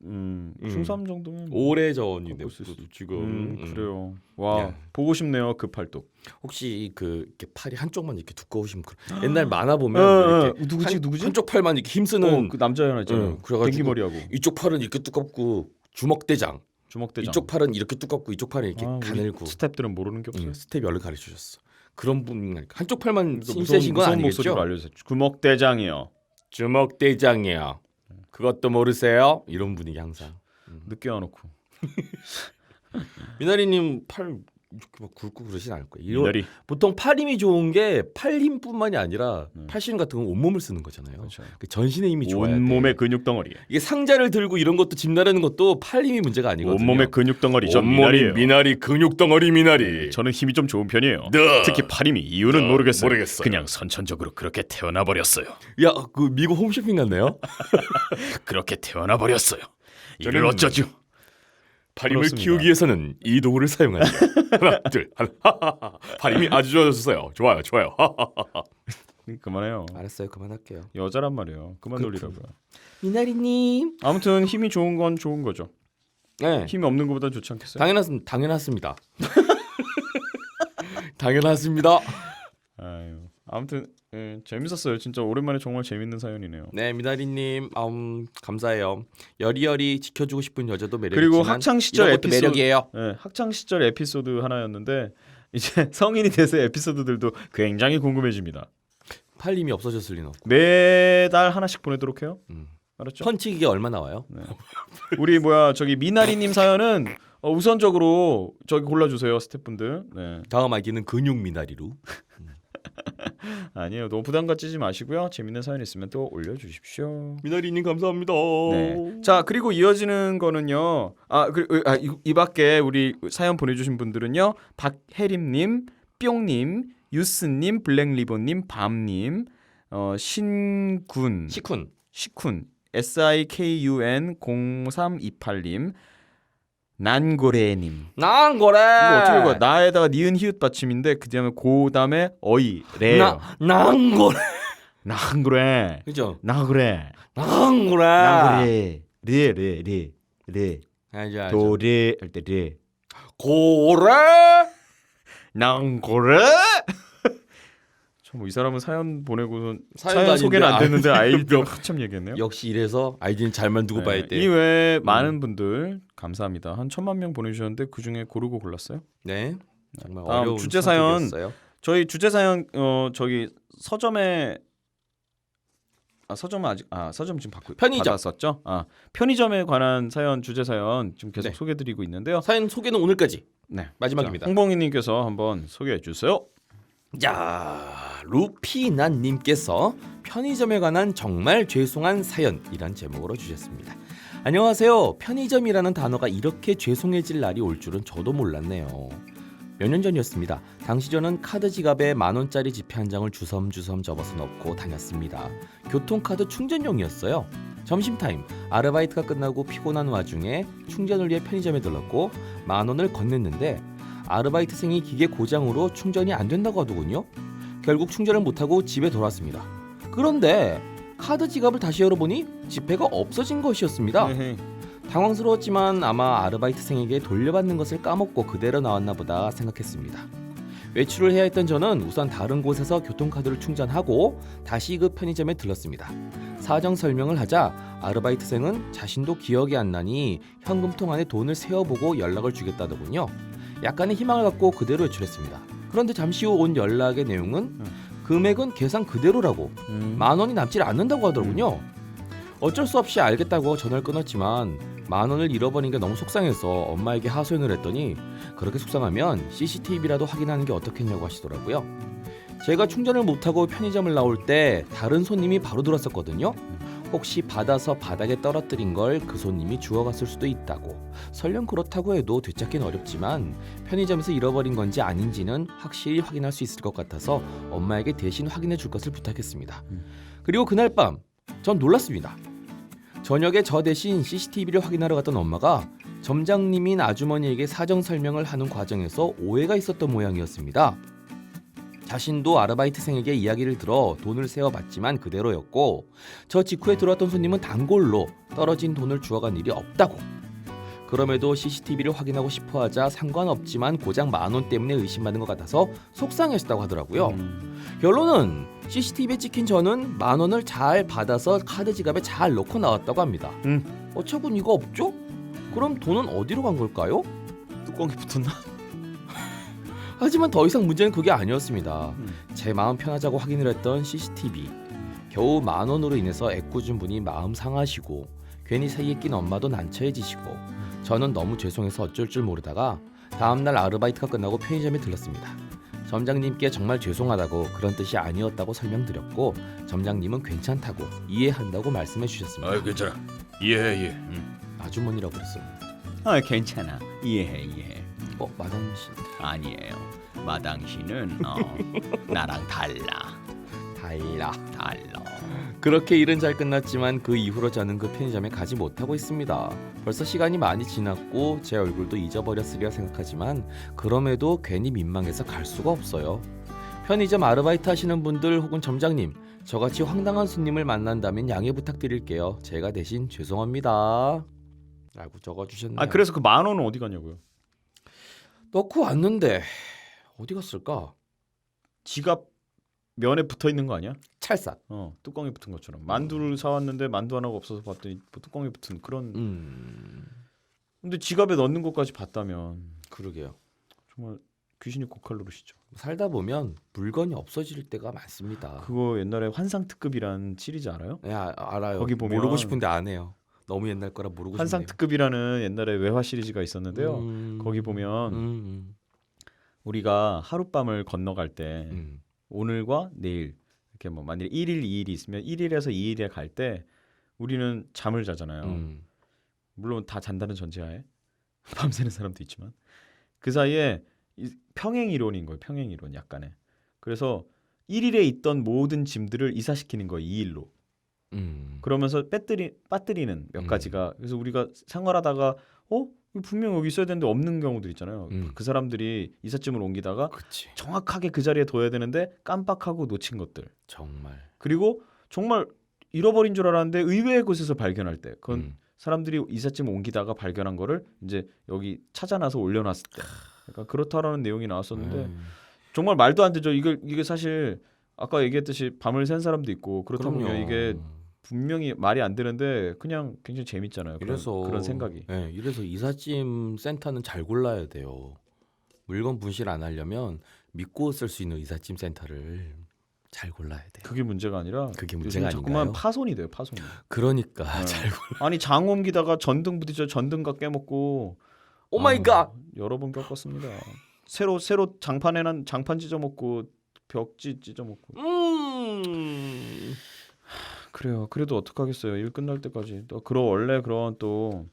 중3 정도면 오래전인데 갖고 있을 수 지금 그래요. 와 야. 보고 싶네요 그 팔뚝. 혹시 그 이렇게 팔이 한쪽만 이렇게 두꺼우신 옛날 만화 보면 이렇게 누구지? 한쪽 팔만 이렇게 힘쓰는 그 남자 하나 있잖아요. 그래가지고 댕기머리하고 이쪽 팔은 이렇게 두껍고 주먹대장, 주먹대장. 이쪽 팔은 이렇게 두껍고 이쪽 팔은 이렇게 우리 가늘고 스탭들은 모르는 게 없어요. 스텝 열을 가르쳐 주셨어. 그런 분 한쪽 팔만 그러니까 힘세신 건 무서운 아니겠죠? 목소리로 알려주세요. 주먹대장이요. 주먹대장이요. 그것도 모르세요? 이런 분위기 항상. 늦게 와놓고. 미나리님 팔 이렇게 막 굵고 그러진 않을 거예요. 이런- 미나리. 보통 팔 힘이 좋은 게 팔 힘뿐만이 아니라 팔씨름 같은 건 온몸을 쓰는 거잖아요. 그렇죠. 그 전신의 힘이 좋아야 돼. 온몸의 근육 덩어리. 이게 상자를 들고 이런 것도 집 나르는 것도 팔 힘이 문제가 아니거든요. 온몸의 근육 덩어리. 전 온몸이 미나리예요. 미나리 근육 덩어리 미나리. 저는 힘이 좀 좋은 편이에요. 네. 특히 팔힘이 이유는 모르겠어요. 모르겠어요. 그냥 선천적으로 그렇게 태어나 버렸어요. 야, 그 미국 홈쇼핑 같네요. 그렇게 태어나 버렸어요. 이를 저는- 어쩌죠? 팔힘을 그렇습니다. 키우기 위해서는 이 도구를 사용하죠. 하나, 둘, 하나. 팔힘이 아주 좋아졌어요. 좋아요, 좋아요. 그만해요. 알았어요, 그만할게요. 여자란 말이에요. 그만 그렇군요. 놀리라고요. 미나리님. 아무튼 힘이 좋은 건 좋은 거죠. 네, 힘이 없는 것보다 좋지 않겠어요? 당연했습니다. 당연했습니다. 아유, 아무튼 재밌었어요. 진짜 오랜만에 정말 재밌는 사연이네요. 네, 미나리님, 감사해요. 여리여리 지켜주고 싶은 여자도 매력이지만 그리고 학창 시절 이런 것도 에피소드 매력이에요. 네, 학창 시절 에피소드 하나였는데 이제 성인이 돼서 에피소드들도 굉장히 궁금해집니다. 팔 힘이 없어졌을 리는 없고. 매달 하나씩 보내도록 해요. 알았죠? 펀치기가 얼마 나와요? 우리 저기 미나리님 사연은 우선적으로 저기 골라주세요 스태프분들. 네. 다음 아이디는 근육 미나리로. 아니에요. 너무 부담 갖지 마시고요. 재밌는 사연 있으면 또 올려주십시오. 미나리님 감사합니다. 네. 자 그리고 이어지는 거는요. 이 밖에 우리 사연 보내주신 분들은요. 박혜림님, 뿅님, 유스님, 블랙리본님, 밤님, 신군, 시쿤, SIKUN 0328님, 난고래님. 난고래. 이거 어떻게 읽어요? 나에다가 니은 히읗 받침인데 그 다음에 고 다음에 어이래요. 난고래. 난고래. 그죠? 나그래. 난고래. 나그래. 레. 알죠. 도레 할 때 레. 고래. 난고래. 이 사람은 사연 보내고선 사연도 사연 소개는 안 아닌데 됐는데 아이디어 한참 얘기했네요. 역시 이래서 아이디는 잘 만두고 봐야 돼. 이외에 많은 분들 감사합니다. 한 1000만 명 보내주셨는데 그 중에 고르고 골랐어요. 네. 정말 다음 어려운 주제 사연. 선택이었어요. 저희 주제 사연 저기 서점에 서점은 아직 서점 지금 편의점. 받았었죠. 편의점에 관한 사연 주제 사연 지금 계속 네. 소개드리고 있는데요. 사연 소개는 오늘까지. 네 마지막입니다. 홍봉희님께서 한번 소개해 주세요. 자, 루피난님께서 편의점에 관한 정말 죄송한 사연이란 제목으로 주셨습니다. 안녕하세요. 편의점이라는 단어가 이렇게 죄송해질 날이 올 줄은 저도 몰랐네요. 몇 년 전이었습니다. 당시 저는 카드 지갑에 10,000원짜리 지폐 한 장을 주섬주섬 접어서 넣고 다녔습니다. 교통카드 충전용이었어요. 점심타임 아르바이트가 끝나고 피곤한 와중에 충전을 위해 편의점에 들렀고 10,000원을 건넸는데 아르바이트생이 기계 고장으로 충전이 안 된다고 하더군요. 결국 충전을 못하고 집에 돌아왔습니다. 그런데 카드 지갑을 다시 열어보니 지폐가 없어진 것이었습니다. 에헤이. 당황스러웠지만 아마 아르바이트생에게 돌려받는 것을 까먹고 그대로 나왔나 보다 생각했습니다. 외출을 해야 했던 저는 우선 다른 곳에서 교통카드를 충전하고 다시 그 편의점에 들렀습니다. 사정 설명을 하자 아르바이트생은 자신도 기억이 안 나니 현금통 안에 돈을 세어보고 연락을 주겠다더군요. 약간의 희망을 갖고 그대로 외출했습니다. 그런데 잠시 후 온 연락의 내용은 금액은 계산 그대로라고 10,000원이 남질 않는다고 하더군요. 어쩔 수 없이 알겠다고 전화를 끊었지만 10,000원을 잃어버린 게 너무 속상해서 엄마에게 하소연을 했더니 그렇게 속상하면 CCTV라도 확인하는 게 어떻겠냐고 하시더라고요. 제가 충전을 못하고 편의점을 나올 때 다른 손님이 바로 들었었거든요. 혹시 받아서 바닥에 떨어뜨린 걸 그 손님이 주워갔을 수도 있다고. 설령 그렇다고 해도 되찾기는 어렵지만 편의점에서 잃어버린 건지 아닌지는 확실히 확인할 수 있을 것 같아서 엄마에게 대신 확인해 줄 것을 부탁했습니다. 그리고 그날 밤 전 놀랐습니다. 저녁에 저 대신 CCTV를 확인하러 갔던 엄마가 점장님인 아주머니에게 사정 설명을 하는 과정에서 오해가 있었던 모양이었습니다. 자신도 아르바이트생에게 이야기를 들어 돈을 세어봤지만 그대로였고 저 직후에 들어왔던 손님은 단골로 떨어진 돈을 주워간 일이 없다고. 그럼에도 CCTV를 확인하고 싶어하자 상관없지만 고작 10,000원 때문에 의심받는 것 같아서 속상했다고 하더라고요. 결론은 CCTV에 찍힌 저는 10,000원을 잘 받아서 카드 지갑에 잘 넣고 나왔다고 합니다. 어처구니 이거 없죠? 그럼 돈은 어디로 간 걸까요? 뚜껑이 붙었나? 하지만 더 이상 문제는 그게 아니었습니다. 제 마음 편하자고 확인을 했던 CCTV. 겨우 10,000원으로 인해서 애꿎은 분이 마음 상하시고 괜히 사이에 낀 엄마도 난처해지시고 저는 너무 죄송해서 어쩔 줄 모르다가 다음날 아르바이트가 끝나고 편의점에 들렀습니다. 점장님께 정말 죄송하다고 그런 뜻이 아니었다고 설명드렸고 점장님은 괜찮다고 이해한다고 말씀해 주셨습니다. 괜찮아. 이해해. 아주머니라고 그랬어요. 괜찮아. 이해해. 마담씨. 아니에요. 마당 씨는 나랑 달라. 그렇게 일은 잘 끝났지만 그 이후로 저는 그 편의점에 가지 못하고 있습니다. 벌써 시간이 많이 지났고 제 얼굴도 잊어버렸으리라 생각하지만 그럼에도 괜히 민망해서 갈 수가 없어요. 편의점 아르바이트 하시는 분들 혹은 점장님 저같이 황당한 손님을 만난다면 양해 부탁드릴게요. 제가 대신 죄송합니다 라고 적어주셨네요. 그래서 그 10,000원은 어디 갔냐고요? 넣고 왔는데 어디 갔을까? 지갑 면에 붙어 있는 거 아니야? 찰싹. 뚜껑이 붙은 것처럼. 만두를 사왔는데 만두 하나가 없어서 봤더니 뚜껑이 붙은 그런. 근데 지갑에 넣는 것까지 봤다면 그러게요. 정말 귀신이 고칼로르시죠. 살다 보면 물건이 없어질 때가 많습니다. 그거 옛날에 환상특급이란 시리즈 알아요? 네, 알아요. 거기 보면 모르고 싶은데 안 해요. 너무 옛날 거라 모르고 싶네요. 환상특급이라는 옛날에 외화 시리즈가 있었는데요. 거기 보면 우리가 하룻밤을 건너갈 때 오늘과 내일 이렇게 뭐 만일 1일 2일이 있으면 1일에서 2일에 갈 때 우리는 잠을 자잖아요. 물론 다 잔다는 전제하에 밤새는 사람도 있지만 그 사이에 평행 이론인 거예요. 평행 이론 약간의. 그래서 1일에 있던 모든 짐들을 이사시키는 거예요. 2일로. 그러면서 빠뜨리는 몇 가지가. 그래서 우리가 생활하다가 분명 여기 있어야 되는데 없는 경우들 있잖아요. 그 사람들이 이삿짐을 옮기다가 그치. 정확하게 그 자리에 둬야 되는데 깜빡하고 놓친 것들. 정말. 그리고 정말 잃어버린 줄 알았는데 의외의 곳에서 발견할 때 그건 사람들이 이삿짐을 옮기다가 발견한 거를 이제 여기 찾아놔서 올려놨을 때 약간 그렇다라는 내용이 나왔었는데 정말 말도 안 되죠. 이게 사실 아까 얘기했듯이 밤을 샌 사람도 있고 그렇다 보면 그럼요. 이게 분명히 말이 안 되는데 그냥 굉장히 재밌잖아요. 그런 생각이. 네, 이래서 이삿짐 센터는 잘 골라야 돼요. 물건 분실 안 하려면 믿고 쓸 수 있는 이삿짐 센터를 잘 골라야 돼요. 그게 문제가 아니라 그게 요즘 문제가 자꾸만 아닌가요? 파손이 돼요. 파손이. 그러니까 네. 잘 골라. 아니 장 옮기다가 전등 부딪혀 전등각 깨먹고 오 마이 갓. 여러 번 겪었습니다. 새로 장판에는 장판 찢어먹고 벽지 찢어먹고. 그래요. 그래도 어떡하겠어요. 일 끝날 때까지. 또 원래 그런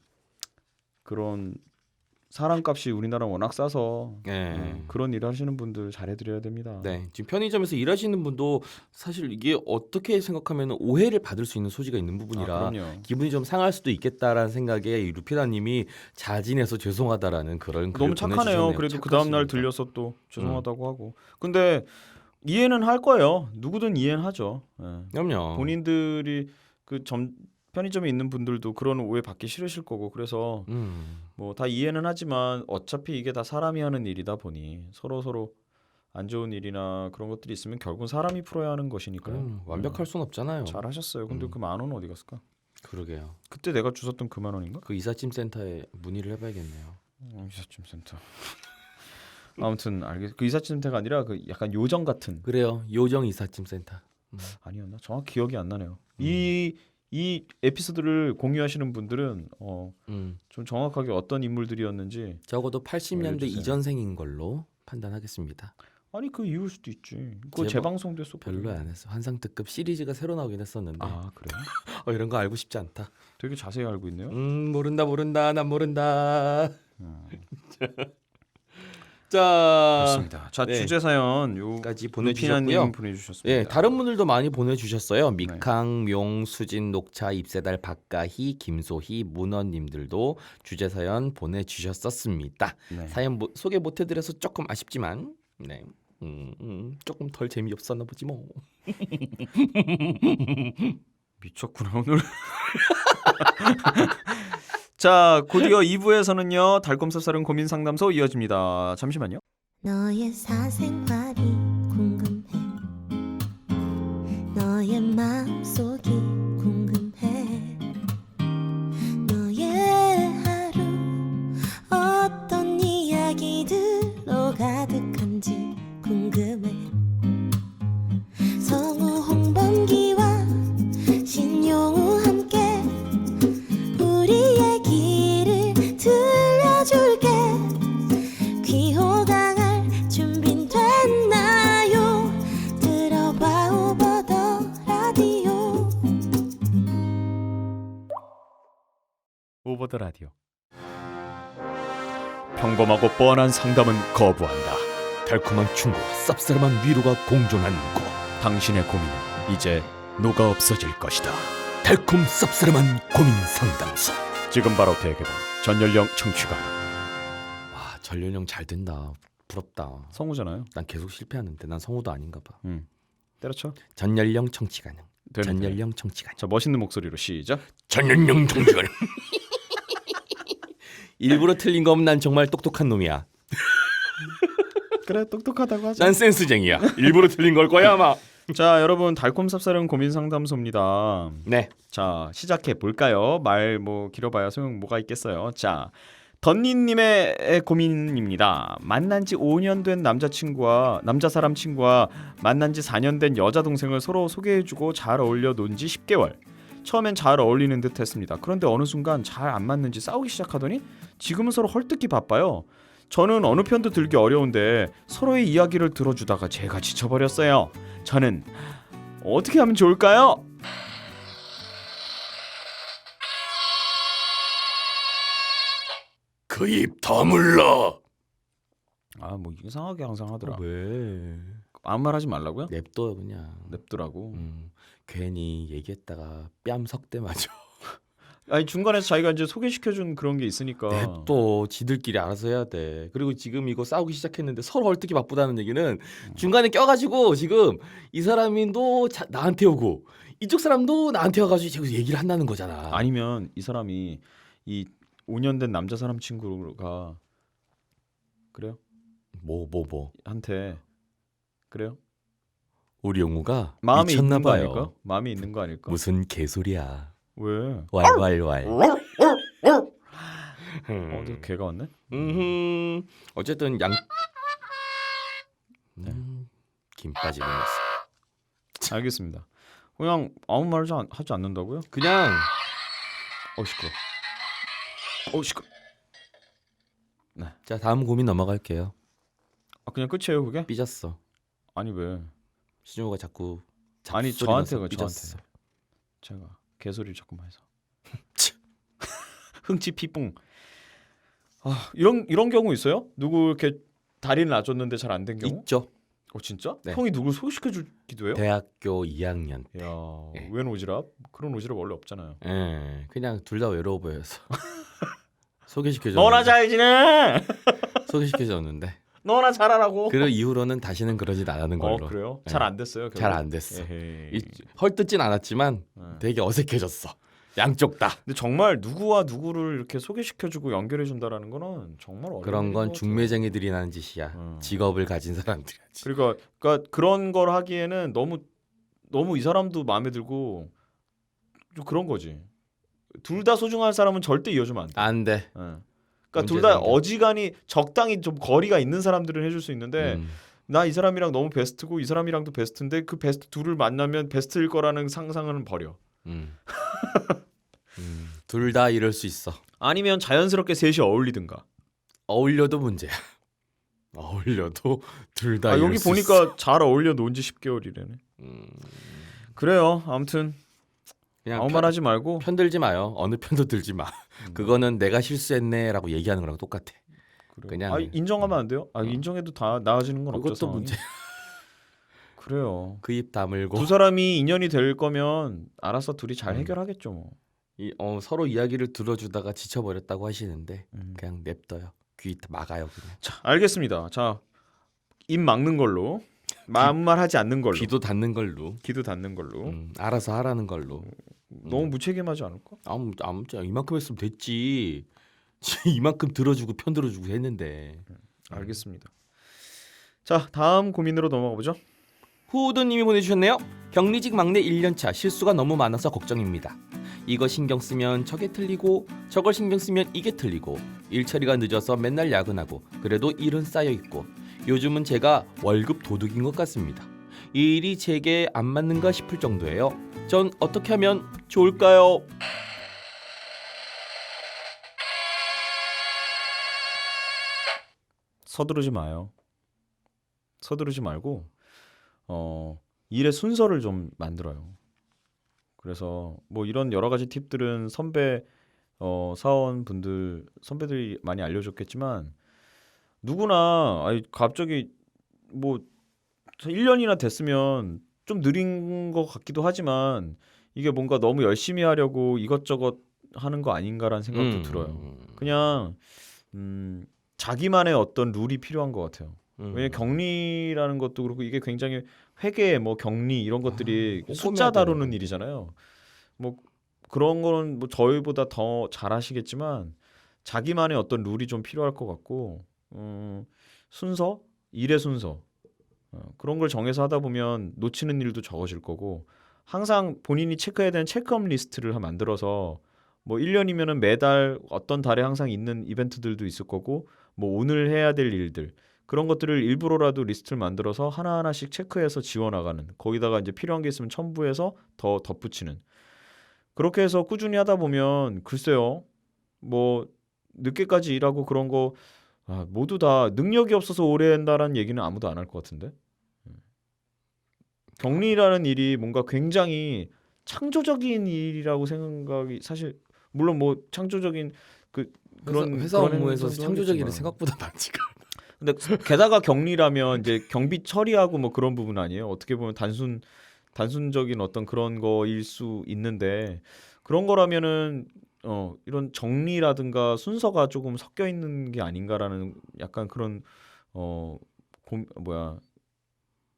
사람값이 우리나라 워낙 싸서 네. 그런 일 하시는 분들 잘해드려야 됩니다. 네, 지금 편의점에서 일하시는 분도 사실 이게 어떻게 생각하면 오해를 받을 수 있는 소지가 있는 부분이라 그럼요. 기분이 좀 상할 수도 있겠다라는 생각에 이 루피다님이 자진해서 죄송하다라는 그런 글을 너무 착하네요. 보내주셨네요. 그래도 그 다음 날 착하십니다. 들려서 또 죄송하다고 하고. 근데 이해는 할 거예요. 누구든 이해는 하죠. 예. 그럼요. 본인들이 그 편의점에 있는 분들도 그런 오해 받기 싫으실 거고 그래서 뭐 다 이해는 하지만 어차피 이게 다 사람이 하는 일이다 보니 서로 안 좋은 일이나 그런 것들이 있으면 결국은 사람이 풀어야 하는 것이니까요. 완벽할 순 없잖아요. 잘하셨어요. 근데 그 10,000원 어디 갔을까? 그러게요. 그때 내가 주웠던 그 10,000원인가? 그 이삿짐 센터에 문의를 해봐야겠네요. 이삿짐 센터. 아무튼 그 이삿짐 센터가 아니라 그 약간 요정 같은. 그래요. 요정 이삿짐 센터. 아니었나? 정확히 기억이 안 나네요. 이 에피소드를 공유하시는 분들은 좀 정확하게 어떤 인물들이었는지 적어도 80년대 알려주세요. 이전생인 걸로 판단하겠습니다. 아니 그 이유일 수도 있지. 그거 제발 재방송됐었거든요. 별로 안 했어. 환상특급 시리즈가 새로 나오긴 했었는데 아 그래요? 이런 거 알고 싶지 않다. 되게 자세히 알고 있네요. 모른다. 난 모른다. 자, 그렇습니다. 자 네. 주제 사연 까지 루피나님 보내주셨고요. 보내주셨습니다. 예, 다른 분들도 많이 보내주셨어요. 네. 미캉, 용, 수진, 녹차, 입새달, 박가희, 김소희, 문원님들도 주제 사연 보내주셨었습니다. 네. 사연 소개 못해드려서 조금 아쉽지만, 네, 조금 덜 재미없었나 보지 뭐. 미쳤구나 오늘. 자 곧이어 2부에서는요 달콤 쌉싸른 고민 상담소 이어집니다. 잠시만요. 너의 사생활이 궁금해 너의 마음속이 궁금해 너의 하루 어떤 이야기들로 가득한지 궁금해 성우 홍범기와 신용우 함께 우리 얘기를 들려줄게 귀호강할 준비는 됐나요 들어봐 오버더 라디오 오버 더 라디오. 평범하고 뻔한 상담은 거부한다. 달콤한 충고와 쌉싸름한 위로가 공존하는 곳. 당신의 고민은 이제 녹아 없어질 것이다. 달콤 쌉싸름한 고민 상담소. 지금 바로 대개봉 전연령 청취가. 와, 전련형 잘 된다. 부럽다. 성우잖아요. 난 계속 실패하는데 난 성우도 아닌가 봐. 때려쳐. 전연령 청취 가능. 되는데. 전연령 청취 가능. 자 멋있는 목소리로 시작. 전연령 청취 가능. 일부러 틀린 거 없는 난 정말 똑똑한 놈이야. 그래 똑똑하다고 하자. 난 센스쟁이야. 일부러 틀린 걸 거야 아마. 자 여러분 달콤 쌉싸름 고민 상담소입니다. 네. 자 시작해 볼까요? 말 뭐 길어봐야 소용 뭐가 있겠어요. 자 던니님의 고민입니다. 만난 지 5년 된 남자 사람 친구와 만난 지 4년 된 여자 동생을 서로 소개해주고 잘 어울려 논 지 10개월. 처음엔 잘 어울리는 듯 했습니다. 그런데 어느 순간 잘 안 맞는지 싸우기 시작하더니 지금은 서로 헐뜯기 바빠요. 저는 어느 편도 들기 어려운데 서로의 이야기를 들어주다가 제가 지쳐버렸어요. 저는 어떻게 하면 좋을까요? 그 입 다물라. 아 뭐 이상하게 항상 하더라. 왜? 아무 말 하지 말라고요? 냅둬 그냥. 냅두라고. 괜히 얘기했다가 뺨 석대 맞아. 아니 중간에서 자기가 이제 소개시켜준 그런 게 있으니까. 냅둬. 지들끼리 알아서 해야 돼. 그리고 지금 이거 싸우기 시작했는데 서로 헐뜯기 바쁘다는 얘기는 중간에 껴가지고 지금 이 사람도 나한테 오고 이쪽 사람도 나한테 와가지고 계속 얘기를 한다는 거잖아. 아니면 이 사람이 이 5년 된 남자 사람 친구가 그래요? 뭐. 한테 그래요? 우리 영우가 마음이 미쳤나 있는 거 봐요. 아닐까? 마음이 있는 거 아닐까? 무슨 개소리야. 왜? 왈왈왈. 어디 개가 왔네? 어쨌든 김 빠지고 있어. 알겠습니다. 그냥 아무 말 하지 않는다고요? 그냥 시끄러. 시끄러. 자 다음 고민 넘어갈게요. 아 그냥 끝이에요 그게? 삐졌어. 아니 왜? 신용호가 자꾸 아니 잡소리 저한테가 나서 삐졌어. 저한테. 제가 개소리를 자꾸만 해서. 흥치 피뿡. 이런 경우 있어요? 누구 이렇게 다리를 놔줬는데 잘 안 된 경우? 있죠. 진짜? 네. 형이 누굴 소개시켜 주기도 해요? 대학교 2학년. 야, 네. 웬 오지랖? 그런 오지랖 원래 없잖아요. 예, 그냥 둘 다 외로워 보여서 소개시켜줘. 너나 잘 지내. 소개시켜줬는데 너나 잘하라고. 그 이후로는 다시는 그러진 않는 걸로. 그래요? 네. 잘 안 됐어요. 결국? 잘 안 됐어. 에헤이. 헐뜯진 않았지만 네. 되게 어색해졌어. 양쪽 다. 근데 정말 누구와 누구를 이렇게 소개시켜주고 연결해준다는 거는 정말 어려운 그런 일인 건 것 같아요. 중매쟁이들이 하는 짓이야. 직업을 가진 사람들이 하지. 그러니까 그런 걸 하기에는 너무 이 사람도 마음에 들고 좀 그런 거지. 둘 다 소중한 사람은 절대 이어주면 안 돼. 안 돼. 그러니까 둘 다 문제 생겨. 어지간히 적당히 좀 거리가 있는 사람들은 해줄 수 있는데 나 이 사람이랑 너무 베스트고 이 사람이랑도 베스트인데 그 베스트 둘을 만나면 베스트일 거라는 상상은 버려. 둘 다 이럴 수 있어. 아니면 자연스럽게 셋이 어울리든가. 어울려도 문제야. 어울려도 둘 다. 여기 보니까 잘 어울려 논 지 10개월이래네. 그래요. 아무튼 그냥 아무 말 하지 말고 편들지 마요. 어느 편도 들지 마. 그거는 내가 실수했네라고 얘기하는 거랑 똑같아. 그냥 인정하면 안 돼요? 인정해도 다 나아지는 건 없죠. 그것도 상황이. 문제. 그래요. 그 입 다물고 두 사람이 인연이 될 거면 알아서 둘이 잘 해결하겠죠. 뭐. 서로 이야기를 들어주다가 지쳐버렸다고 하시는데 그냥 냅둬요. 귀 막아요 그냥. 자, 알겠습니다. 자, 입 막는 걸로, 아무 말 하지 않는 걸로, 귀도 닫는 걸로. 귀도 닫는 걸로. 알아서 하라는 걸로. 너무 무책임하지 않을까? 아무 이만큼 했으면 됐지. 이만큼 들어주고 편 들어주고 했는데. 알겠습니다. 자, 다음 고민으로 넘어가 보죠. 후우드님이 보내주셨네요. 격리직 막내 1년차 실수가 너무 많아서 걱정입니다. 이거 신경 쓰면 저게 틀리고 저걸 신경 쓰면 이게 틀리고 일 처리가 늦어서 맨날 야근하고 그래도 일은 쌓여있고 요즘은 제가 월급 도둑인 것 같습니다. 이 일이 제게 안 맞는가 싶을 정도예요. 전 어떻게 하면 좋을까요? 서두르지 마요. 서두르지 말고 일의 순서를 좀 만들어요. 그래서 뭐 이런 여러 가지 팁들은 사원분들 선배들이 많이 알려줬겠지만 누구나 갑자기 뭐 1년이나 됐으면 좀 느린 것 같기도 하지만 이게 뭔가 너무 열심히 하려고 이것저것 하는 거 아닌가라는 생각도 들어요. 그냥 자기만의 어떤 룰이 필요한 것 같아요. 왜냐면 격리라는 것도 그렇고 이게 굉장히 회계 뭐 격리 이런 것들이 숫자 다루는 일이잖아요. 뭐 그런 거는 뭐 저희보다 더 잘하시겠지만 자기만의 어떤 룰이 좀 필요할 것 같고 순서 일의 순서 그런 걸 정해서 하다 보면 놓치는 일도 적어질 거고 항상 본인이 체크해야 되는 체크업 리스트를 만들어서 뭐 1년이면은 매달 어떤 달에 항상 있는 이벤트들도 있을 거고 뭐 오늘 해야 될 일들 그런 것들을 일부러라도 리스트를 만들어서 하나하나씩 체크해서 지워나가는 거기다가 이제 필요한 게 있으면 첨부해서 더 덧붙이는 그렇게 해서 꾸준히 하다 보면 글쎄요 뭐 늦게까지 일하고 그런 거 모두 다 능력이 없어서 오래 한다라는 얘기는 아무도 안 할 것 같은데 격리라는 일이 뭔가 굉장히 창조적인 일이라고 생각이 사실 물론 뭐 창조적인 그런 회사 업무에서 생각도 창조적인 일이 하겠지만. 생각보다 많지가. 근데 게다가 격리라면 이제 경비 처리하고 뭐 그런 부분 아니에요. 어떻게 보면 단순적인 어떤 그런 거일 수 있는데 그런 거라면은 이런 정리라든가 순서가 조금 섞여 있는 게 아닌가라는 약간 그런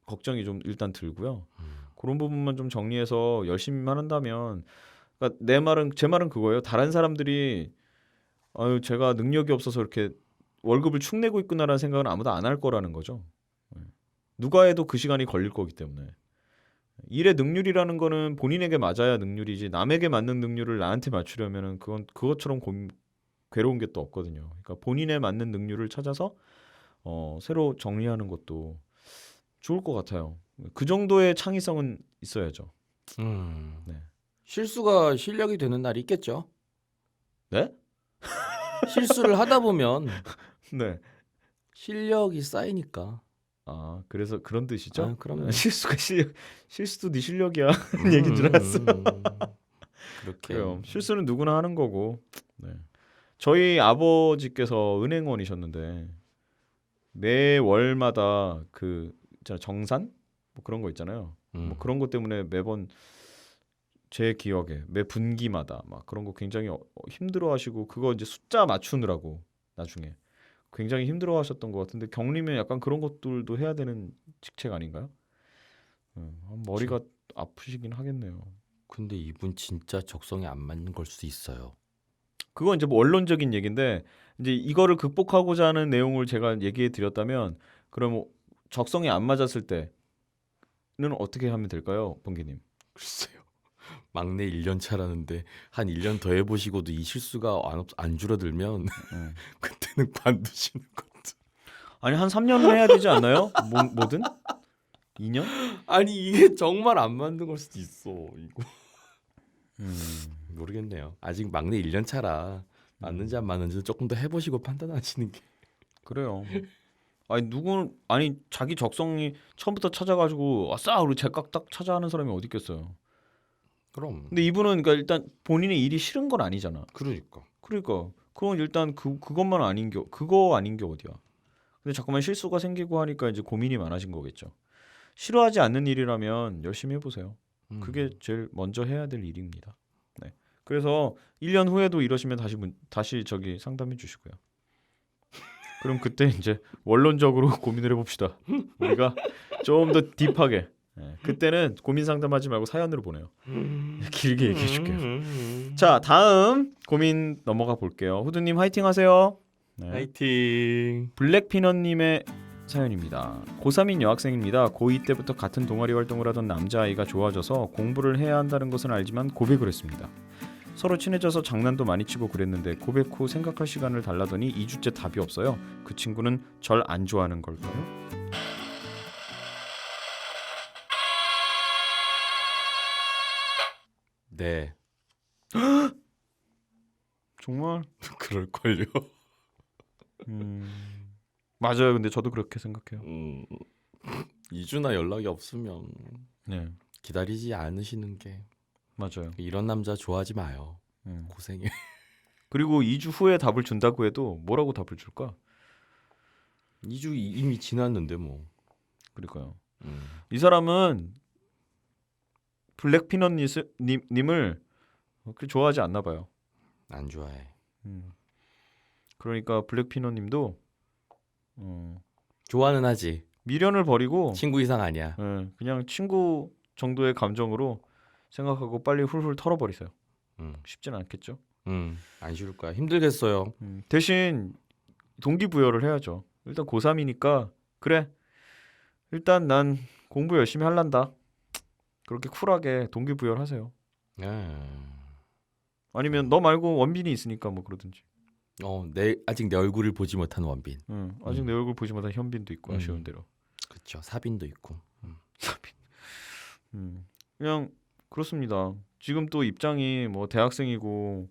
걱정이 좀 일단 들고요. 그런 부분만 좀 정리해서 열심히만 한다면 그러니까 제 말은 그거예요. 다른 사람들이 제가 능력이 없어서 이렇게 월급을 축내고 있구나라는 생각은 아무도 안 할 거라는 거죠. 누가 해도 그 시간이 걸릴 거기 때문에. 일의 능률이라는 거는 본인에게 맞아야 능률이지 남에게 맞는 능률을 나한테 맞추려면은 그것처럼 괴로운 게 또 없거든요. 그러니까 본인에 맞는 능률을 찾아서 새로 정리하는 것도 좋을 것 같아요. 그 정도의 창의성은 있어야죠. 네. 실수가 실력이 되는 날이 있겠죠. 네? 실수를 하다 보면 네. 실력이 쌓이니까. 그래서 그런 뜻이죠? 그럼요. 실수도 네 실력이야. 얘기인 줄 알았어. 그렇게. 그래요. 실수는 누구나 하는 거고. 네. 저희 아버지께서 은행원이셨는데 매월마다 그 있잖아요. 정산 뭐 그런 거 있잖아요. 뭐 그런 것 때문에 매번 제 기억에 매 분기마다 막 그런 거 굉장히 힘들어하시고 그거 이제 숫자 맞추느라고 나중에 굉장히 힘들어하셨던 것 같은데 경리면 약간 그런 것들도 해야 되는 직책 아닌가요? 머리가 아프시긴 하겠네요. 근데 이분 진짜 적성에 안 맞는 걸 수도 있어요. 그건 이제 뭐 원론적인 얘기인데 이제 이거를 극복하고자 하는 내용을 제가 얘기해 드렸다면 그럼 적성에 안 맞았을 때는 어떻게 하면 될까요, 번개님? 글쎄요. 막내 1년 차라는데 한 1년 더 해보시고도 이 실수가 안 줄어들면 그때는 관두시는 것도. 아니 한 3년은 해야 되지 않나요? 뭐든 2년? 아니 이게 정말 안 맞는 걸 수도 있어. 이거 모르겠네요. 아직 막내 1년 차라 맞는지 안 맞는지 조금 더 해보시고 판단하시는 게. 그래요. 아니 자기 적성이 처음부터 찾아가지고 아싸 우리 제깍 딱 찾아 하는 사람이 어디 있겠어요. 그럼. 근데 이분은 그러니까 일단 본인의 일이 싫은 건 아니잖아. 그러니까. 그러니까 그건 일단 그것만 아닌 게 그거 아닌 게 어디야. 근데 자꾸만 실수가 생기고 하니까 이제 고민이 많아진 거겠죠. 싫어하지 않는 일이라면 열심히 해보세요. 그게 제일 먼저 해야 될 일입니다. 네. 그래서 1년 후에도 이러시면 다시 저기 상담해 주시고요. 그럼 그때 이제 원론적으로 고민을 해봅시다. 우리가 좀 더 딥하게. 네. 그때는 고민 상담하지 말고 사연으로 보내요. 길게 얘기해 줄게요. 자, 다음 고민 넘어가 볼게요. 후드님 화이팅 하세요. 네. 파이팅. 블랙피넛님의 사연입니다. 고3인 여학생입니다. 고2 때부터 같은 동아리 활동을 하던 남자아이가 좋아져서 공부를 해야 한다는 것은 알지만 고백을 했습니다. 서로 친해져서 장난도 많이 치고 그랬는데 고백 후 생각할 시간을 달라더니 2주째 답이 없어요. 그 친구는 절 안 좋아하는 걸까요? 네. 정말? 그럴걸요. 맞아요. 근데 저도 그렇게 생각해요. 2주나 연락이 없으면 네, 기다리지 않으시는 게. 맞아요. 이런 남자 좋아하지 마요. 고생해. 그리고 2주 후에 답을 준다고 해도 뭐라고 답을 줄까? 2주 이미 지났는데 뭐. 그러니까요. 이 사람은 블랙피넛님을 그렇게 좋아하지 않나 봐요. 안 좋아해. 그러니까 블랙피넛님도 좋아는 하지. 미련을 버리고 친구 이상 아니야. 그냥 친구 정도의 감정으로 생각하고 빨리 훌훌 털어버리세요. 쉽진 않겠죠. 안 쉬울 거야. 힘들겠어요. 대신 동기부여를 해야죠. 일단 고3이니까 그래. 일단 난 공부 열심히 할란다. 그렇게 쿨하게 동기부여를 하세요. 아니면 너 말고 원빈이 있으니까 뭐 그러든지. 아직 내 얼굴을 보지 못한 원빈. 아직 내 얼굴 보지 못한 현빈도 있고 아쉬운 대로. 그렇죠. 사빈도 있고. 그냥 그렇습니다. 지금 또 입장이 뭐 대학생이고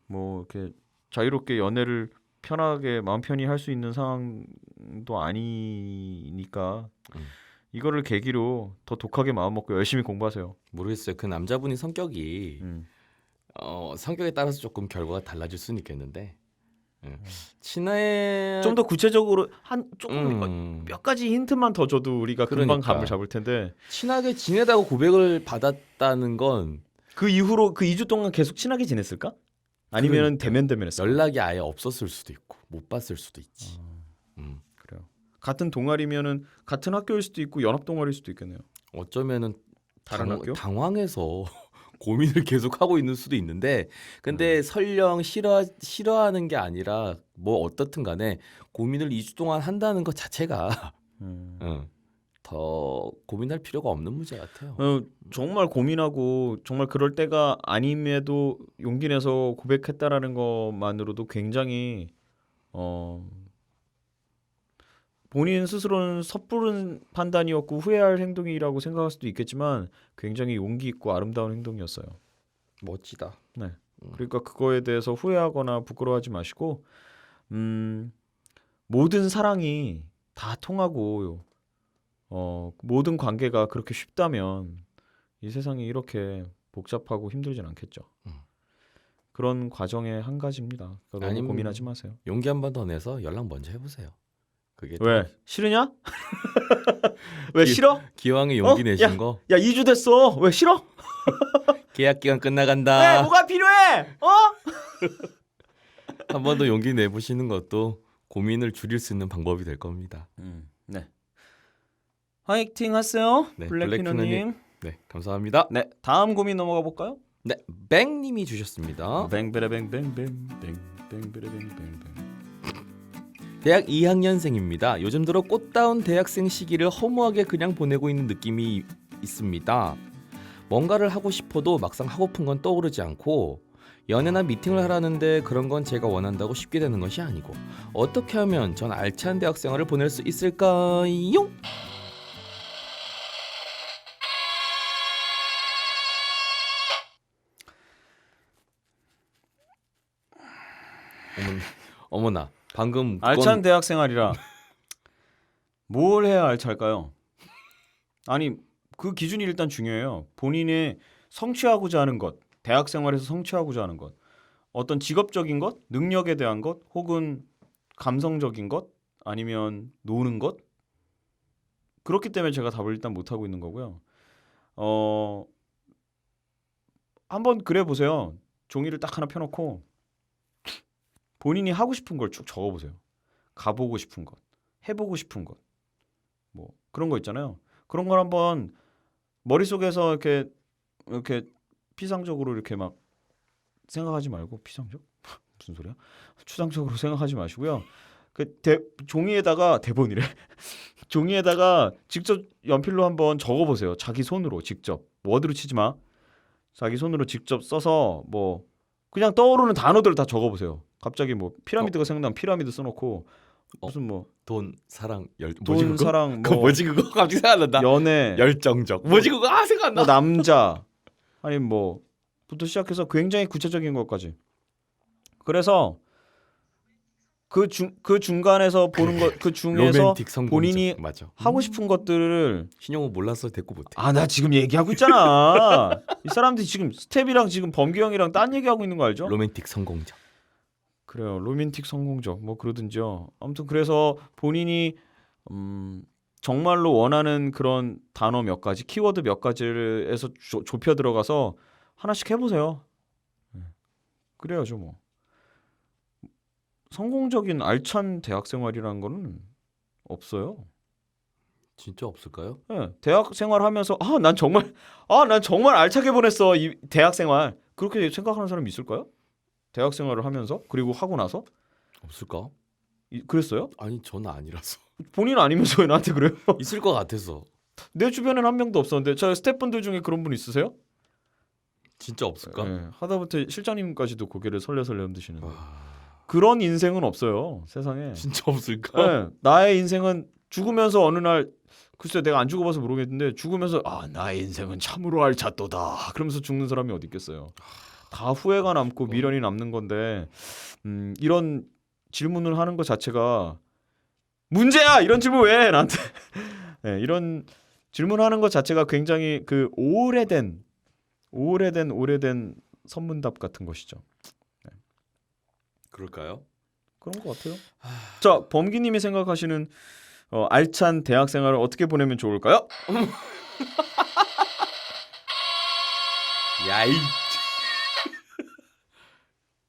뭐 이렇게 자유롭게 연애를 편하게 마음 편히 할 수 있는 상황도 아니니까 이거를 계기로 더 독하게 마음 먹고 열심히 공부하세요. 모르겠어요. 그 남자분이 성격이 성격에 따라서 조금 결과가 달라질 수는 있겠는데 친해 좀 더 구체적으로 조금 몇 가지 힌트만 더 줘도 우리가 금방 그러니까. 감을 잡을 텐데 친하게 지내다고 고백을 받았다는 건 그 이후로 그 2주 동안 계속 친하게 지냈을까? 아니면 대면했을까? 연락이 아예 없었을 수도 있고 못 봤을 수도 있지. 그래요. 같은 동아리면은 같은 학교일 수도 있고 연합 동아리일 수도 있겠네요. 어쩌면은 다른 학교? 당황해서 고민을 계속 하고 있는 수도 있는데 근데 설령 싫어하는 게 아니라 뭐 어떻든 간에 고민을 2주 동안 한다는 것 자체가 더 고민할 필요가 없는 문제 같아요. 정말 고민하고 정말 그럴 때가 아님에도 용기 내서 고백했다라는 것만으로도 굉장히 본인 스스로는 섣부른 판단이었고 후회할 행동이라고 생각할 수도 있겠지만 굉장히 용기 있고 아름다운 행동이었어요. 멋지다. 네. 그러니까 그거에 대해서 후회하거나 부끄러워하지 마시고 모든 사랑이 다 통하고 모든 관계가 그렇게 쉽다면 이 세상이 이렇게 복잡하고 힘들진 않겠죠. 그런 과정의 한 가지입니다. 그러니까 너무 아니면- 고민하지 마세요. 용기 한 번 더 내서 연락 먼저 해보세요. 그게 왜 또 싫으냐? 왜 기- 싫어? 기왕에 용기 어? 내신 야. 거 야 2주 됐어. 왜 싫어? 계약 기간 왜 끝나간다. 뭐가 필요해? 어? 한 번 더 용기 내보시는 것도 고민을 줄일 수 있는 방법이 될 겁니다. 네. 화이팅 하세요. 네, 블랙피너님. 네, 감사합니다. 네, 다음 고민 넘어가 볼까요? 네, 뱅님이 주셨습니다. 뱅베레뱅뱅뱅뱅뱅베레뱅뱅뱅. 대학 2학년생입니다. 요즘 들어 꽃다운 대학생 시기를 허무하게 그냥 보내고 있는 느낌이 있습니다. 뭔가를 하고 싶어도 막상 하고픈 건 떠오르지 않고 연애나 미팅을 하라는데 그런 건 제가 원한다고 쉽게 되는 것이 아니고 어떻게 하면 전 알찬 대학 생활을 보낼 수 있을까요? 어머나 방금 알찬 대학 생활이라 뭘 해야 알찰까요? 아니 그 기준이 일단 중요해요. 본인의 성취하고자 하는 것, 대학 생활에서 성취하고자 하는 것, 어떤 직업적인 것, 능력에 대한 것, 혹은 감성적인 것, 아니면 노는 것. 그렇기 때문에 제가 답을 일단 못 하고 있는 거고요. 한번 그래 보세요. 종이를 딱 하나 펴놓고 본인이 하고 싶은 걸 쭉 적어보세요. 가보고 싶은 것, 해보고 싶은 것, 뭐 그런 거 있잖아요. 그런 걸 한번 머릿속에서 이렇게 피상적으로 이렇게 막 생각하지 말고 피상적? 무슨 소리야? 추상적으로 생각하지 마시고요. 종이에다가 대본이래. 종이에다가 직접 연필로 한번 적어보세요. 자기 손으로 직접. 워드로 치지 마. 자기 손으로 직접 써서 뭐 그냥 떠오르는 단어들을 다 적어보세요. 갑자기 뭐 피라미드가 생각나면 피라미드 써놓고 무슨 뭐 돈, 사랑, 돈, 그거? 사랑, 그거 뭐 뭐지 그거? 갑자기 생각난다. 연애, 열정적. 뭐지 그거? 아 생각나. 뭐 남자, 아니 뭐부터 시작해서 굉장히 구체적인 것까지. 그래서 그 중간에서 보는 것, 그 중에서 로맨틱 성공적. 본인이 맞아. 하고 싶은 것들을 신용호 몰라서 대꾸 못해. 나 지금 얘기하고 있잖아. 이 사람들이 지금 스텝이랑 지금 범규 형이랑 딴 얘기하고 있는 거 알죠? 로맨틱 성공적. 그래요. 로맨틱 성공적 뭐 그러든지요. 아무튼 그래서 본인이 정말로 원하는 그런 단어 몇 가지, 키워드 몇 가지에서 좁혀 들어가서 하나씩 해보세요. 그래야죠 뭐. 성공적인 알찬 대학 생활이라는 거는 없어요. 진짜 없을까요? 네, 대학 생활하면서 난 정말 알차게 보냈어 이 대학 생활. 그렇게 생각하는 사람이 있을까요? 대학 생활을 하면서 그리고 하고 나서 없을까? 그랬어요? 아니 저는 아니라서. 본인 아니면서 왜 나한테 그래요? 있을 것 같아서. 내 주변엔 한 명도 없었는데 저 스태프분들 중에 그런 분 있으세요? 진짜 없을까? 네, 하다못해 실장님까지도 고개를 설레설레 흔드시는데 와, 그런 인생은 없어요 세상에. 진짜 없을까? 네, 나의 인생은 죽으면서 어느 날 글쎄 내가 안 죽어봐서 모르겠는데 죽으면서 나의 인생은 참으로 알찼도다 그러면서 죽는 사람이 어디 있겠어요. 다 후회가 남고 미련이 남는 건데 이런 질문을 하는 것 자체가 문제야. 이런 질문 왜 해, 나한테. 네, 이런 질문하는 것 자체가 굉장히 그 오래된 선문답 같은 것이죠. 그럴까요? 그런 것 같아요. 자, 범기님이 생각하시는 알찬 대학 생활을 어떻게 보내면 좋을까요? 야이.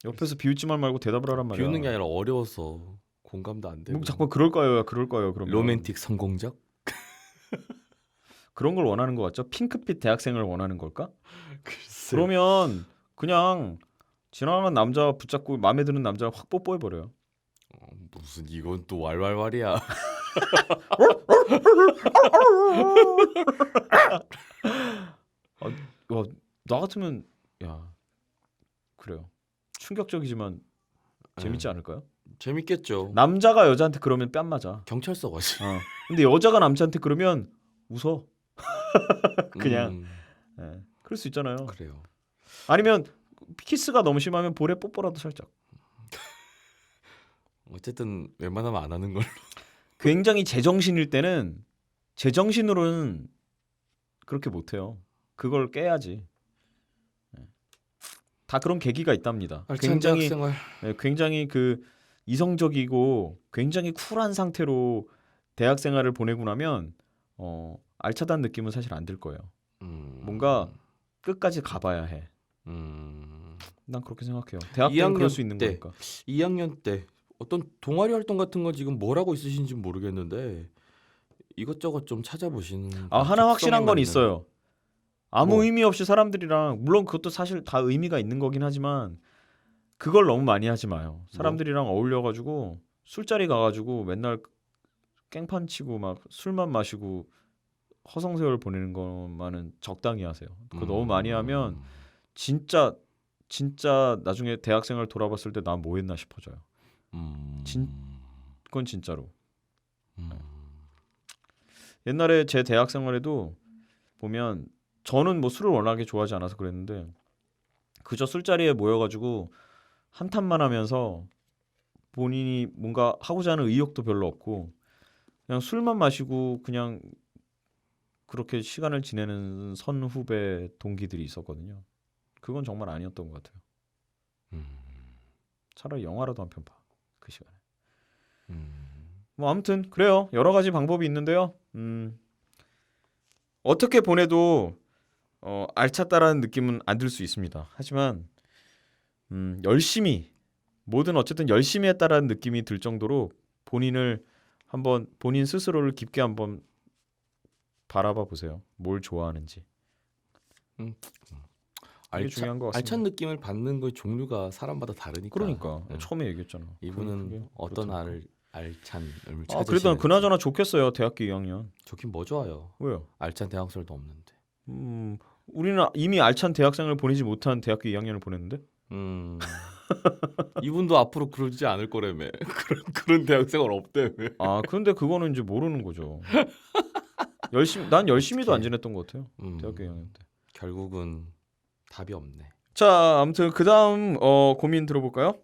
옆에서 비웃지만 말고 대답을 하란 말이야. 비웃는 게 아니라 어려워서 공감도 안 되고. 뭐 자꾸 그럴까요? 그럼 로맨틱 성공적? 그런 걸 원하는 것 같죠? 핑크빛 대학생을 원하는 걸까? 글쎄. 그러면 그냥 지나가는 남자 붙잡고 마음에 드는 남자 확 뽀뽀해 버려요. 무슨 이건 또 왈왈왈이야. 나 같으면 그래요. 충격적이지만 재밌지 않을까요? 재밌겠죠. 남자가 여자한테 그러면 뺨 맞아. 경찰서 가지. 근데 여자가 남자한테 그러면 웃어. 그냥. 그럴 수 있잖아요. 그래요. 아니면 키스가 너무 심하면 볼에 뽀뽀라도 살짝. 어쨌든 웬만하면 안 하는 걸로. 굉장히 제정신일 때는 제정신으로는 그렇게 못해요. 그걸 깨야지. 다 그런 계기가 있답니다. 알찬 굉장히 대학생활. 굉장히 그 이성적이고 굉장히 쿨한 상태로 대학 생활을 보내고 나면 알차다는 느낌은 사실 안 들 거예요. 뭔가 끝까지 가봐야 해. 난 그렇게 생각해요. 대학 때는 2학년 그럴 수 있는 때. 거니까. 2학년 때 어떤 동아리 활동 같은 거 지금 뭘 하고 있으신지 모르겠는데 이것저것 좀 찾아보시는. 아 하나 확실한 건 있어요. 아무 뭐? 의미 없이 사람들이랑 물론 그것도 사실 다 의미가 있는 거긴 하지만 그걸 너무 많이 하지 마요. 사람들이랑 어울려가지고 술자리 가가지고 맨날 깽판 치고 막 술만 마시고 허송세월 보내는 것만은 적당히 하세요. 그거 너무 많이 하면 진짜 나중에 대학생활 돌아봤을 때 난 뭐 했나 싶어져요. 그건 진짜로. 옛날에 제 대학생활에도 보면 저는 뭐 술을 워낙에 좋아하지 않아서 그랬는데 그저 술자리에 모여가지고 한탄만 하면서 본인이 뭔가 하고자 하는 의욕도 별로 없고 그냥 술만 마시고 그냥 그렇게 시간을 지내는 선후배 동기들이 있었거든요. 그건 정말 아니었던 것 같아요. 차라리 영화라도 한 편 봐. 그 시간에. 뭐 아무튼 그래요. 여러 가지 방법이 있는데요. 어떻게 보내도 알찼다라는 느낌은 안 들 수 있습니다. 하지만 열심히 뭐든 어쨌든 열심히 했다라는 느낌이 들 정도로 본인을 한번 본인 스스로를 깊게 한번 바라봐 보세요. 뭘 좋아하는지. 이게 중요한 것 같습니다. 알찬 느낌을 받는 그 종류가 사람마다 다르니까. 그러니까 네. 처음에 얘기했잖아. 이분은 그게 어떤 그렇다니까. 알찬을 아 찾으시는지. 그래도 그나저나 좋겠어요. 대학교 2학년. 좋긴 뭐 좋아요. 왜요? 알찬 대학생활도 없는데. 우리는 이미 알찬 대학생을 보내지 못한 대학교 2학년을 보냈는데. 이분도 앞으로 그러지 않을 거라며. 그런 대학생활 없대며. 아 그런데 그거는 이제 모르는 거죠. 난 열심히도 안 지냈던 것 같아요. 대학교 2학년 때. 결국은 답이 없네. 자 아무튼 그 다음 고민 들어볼까요?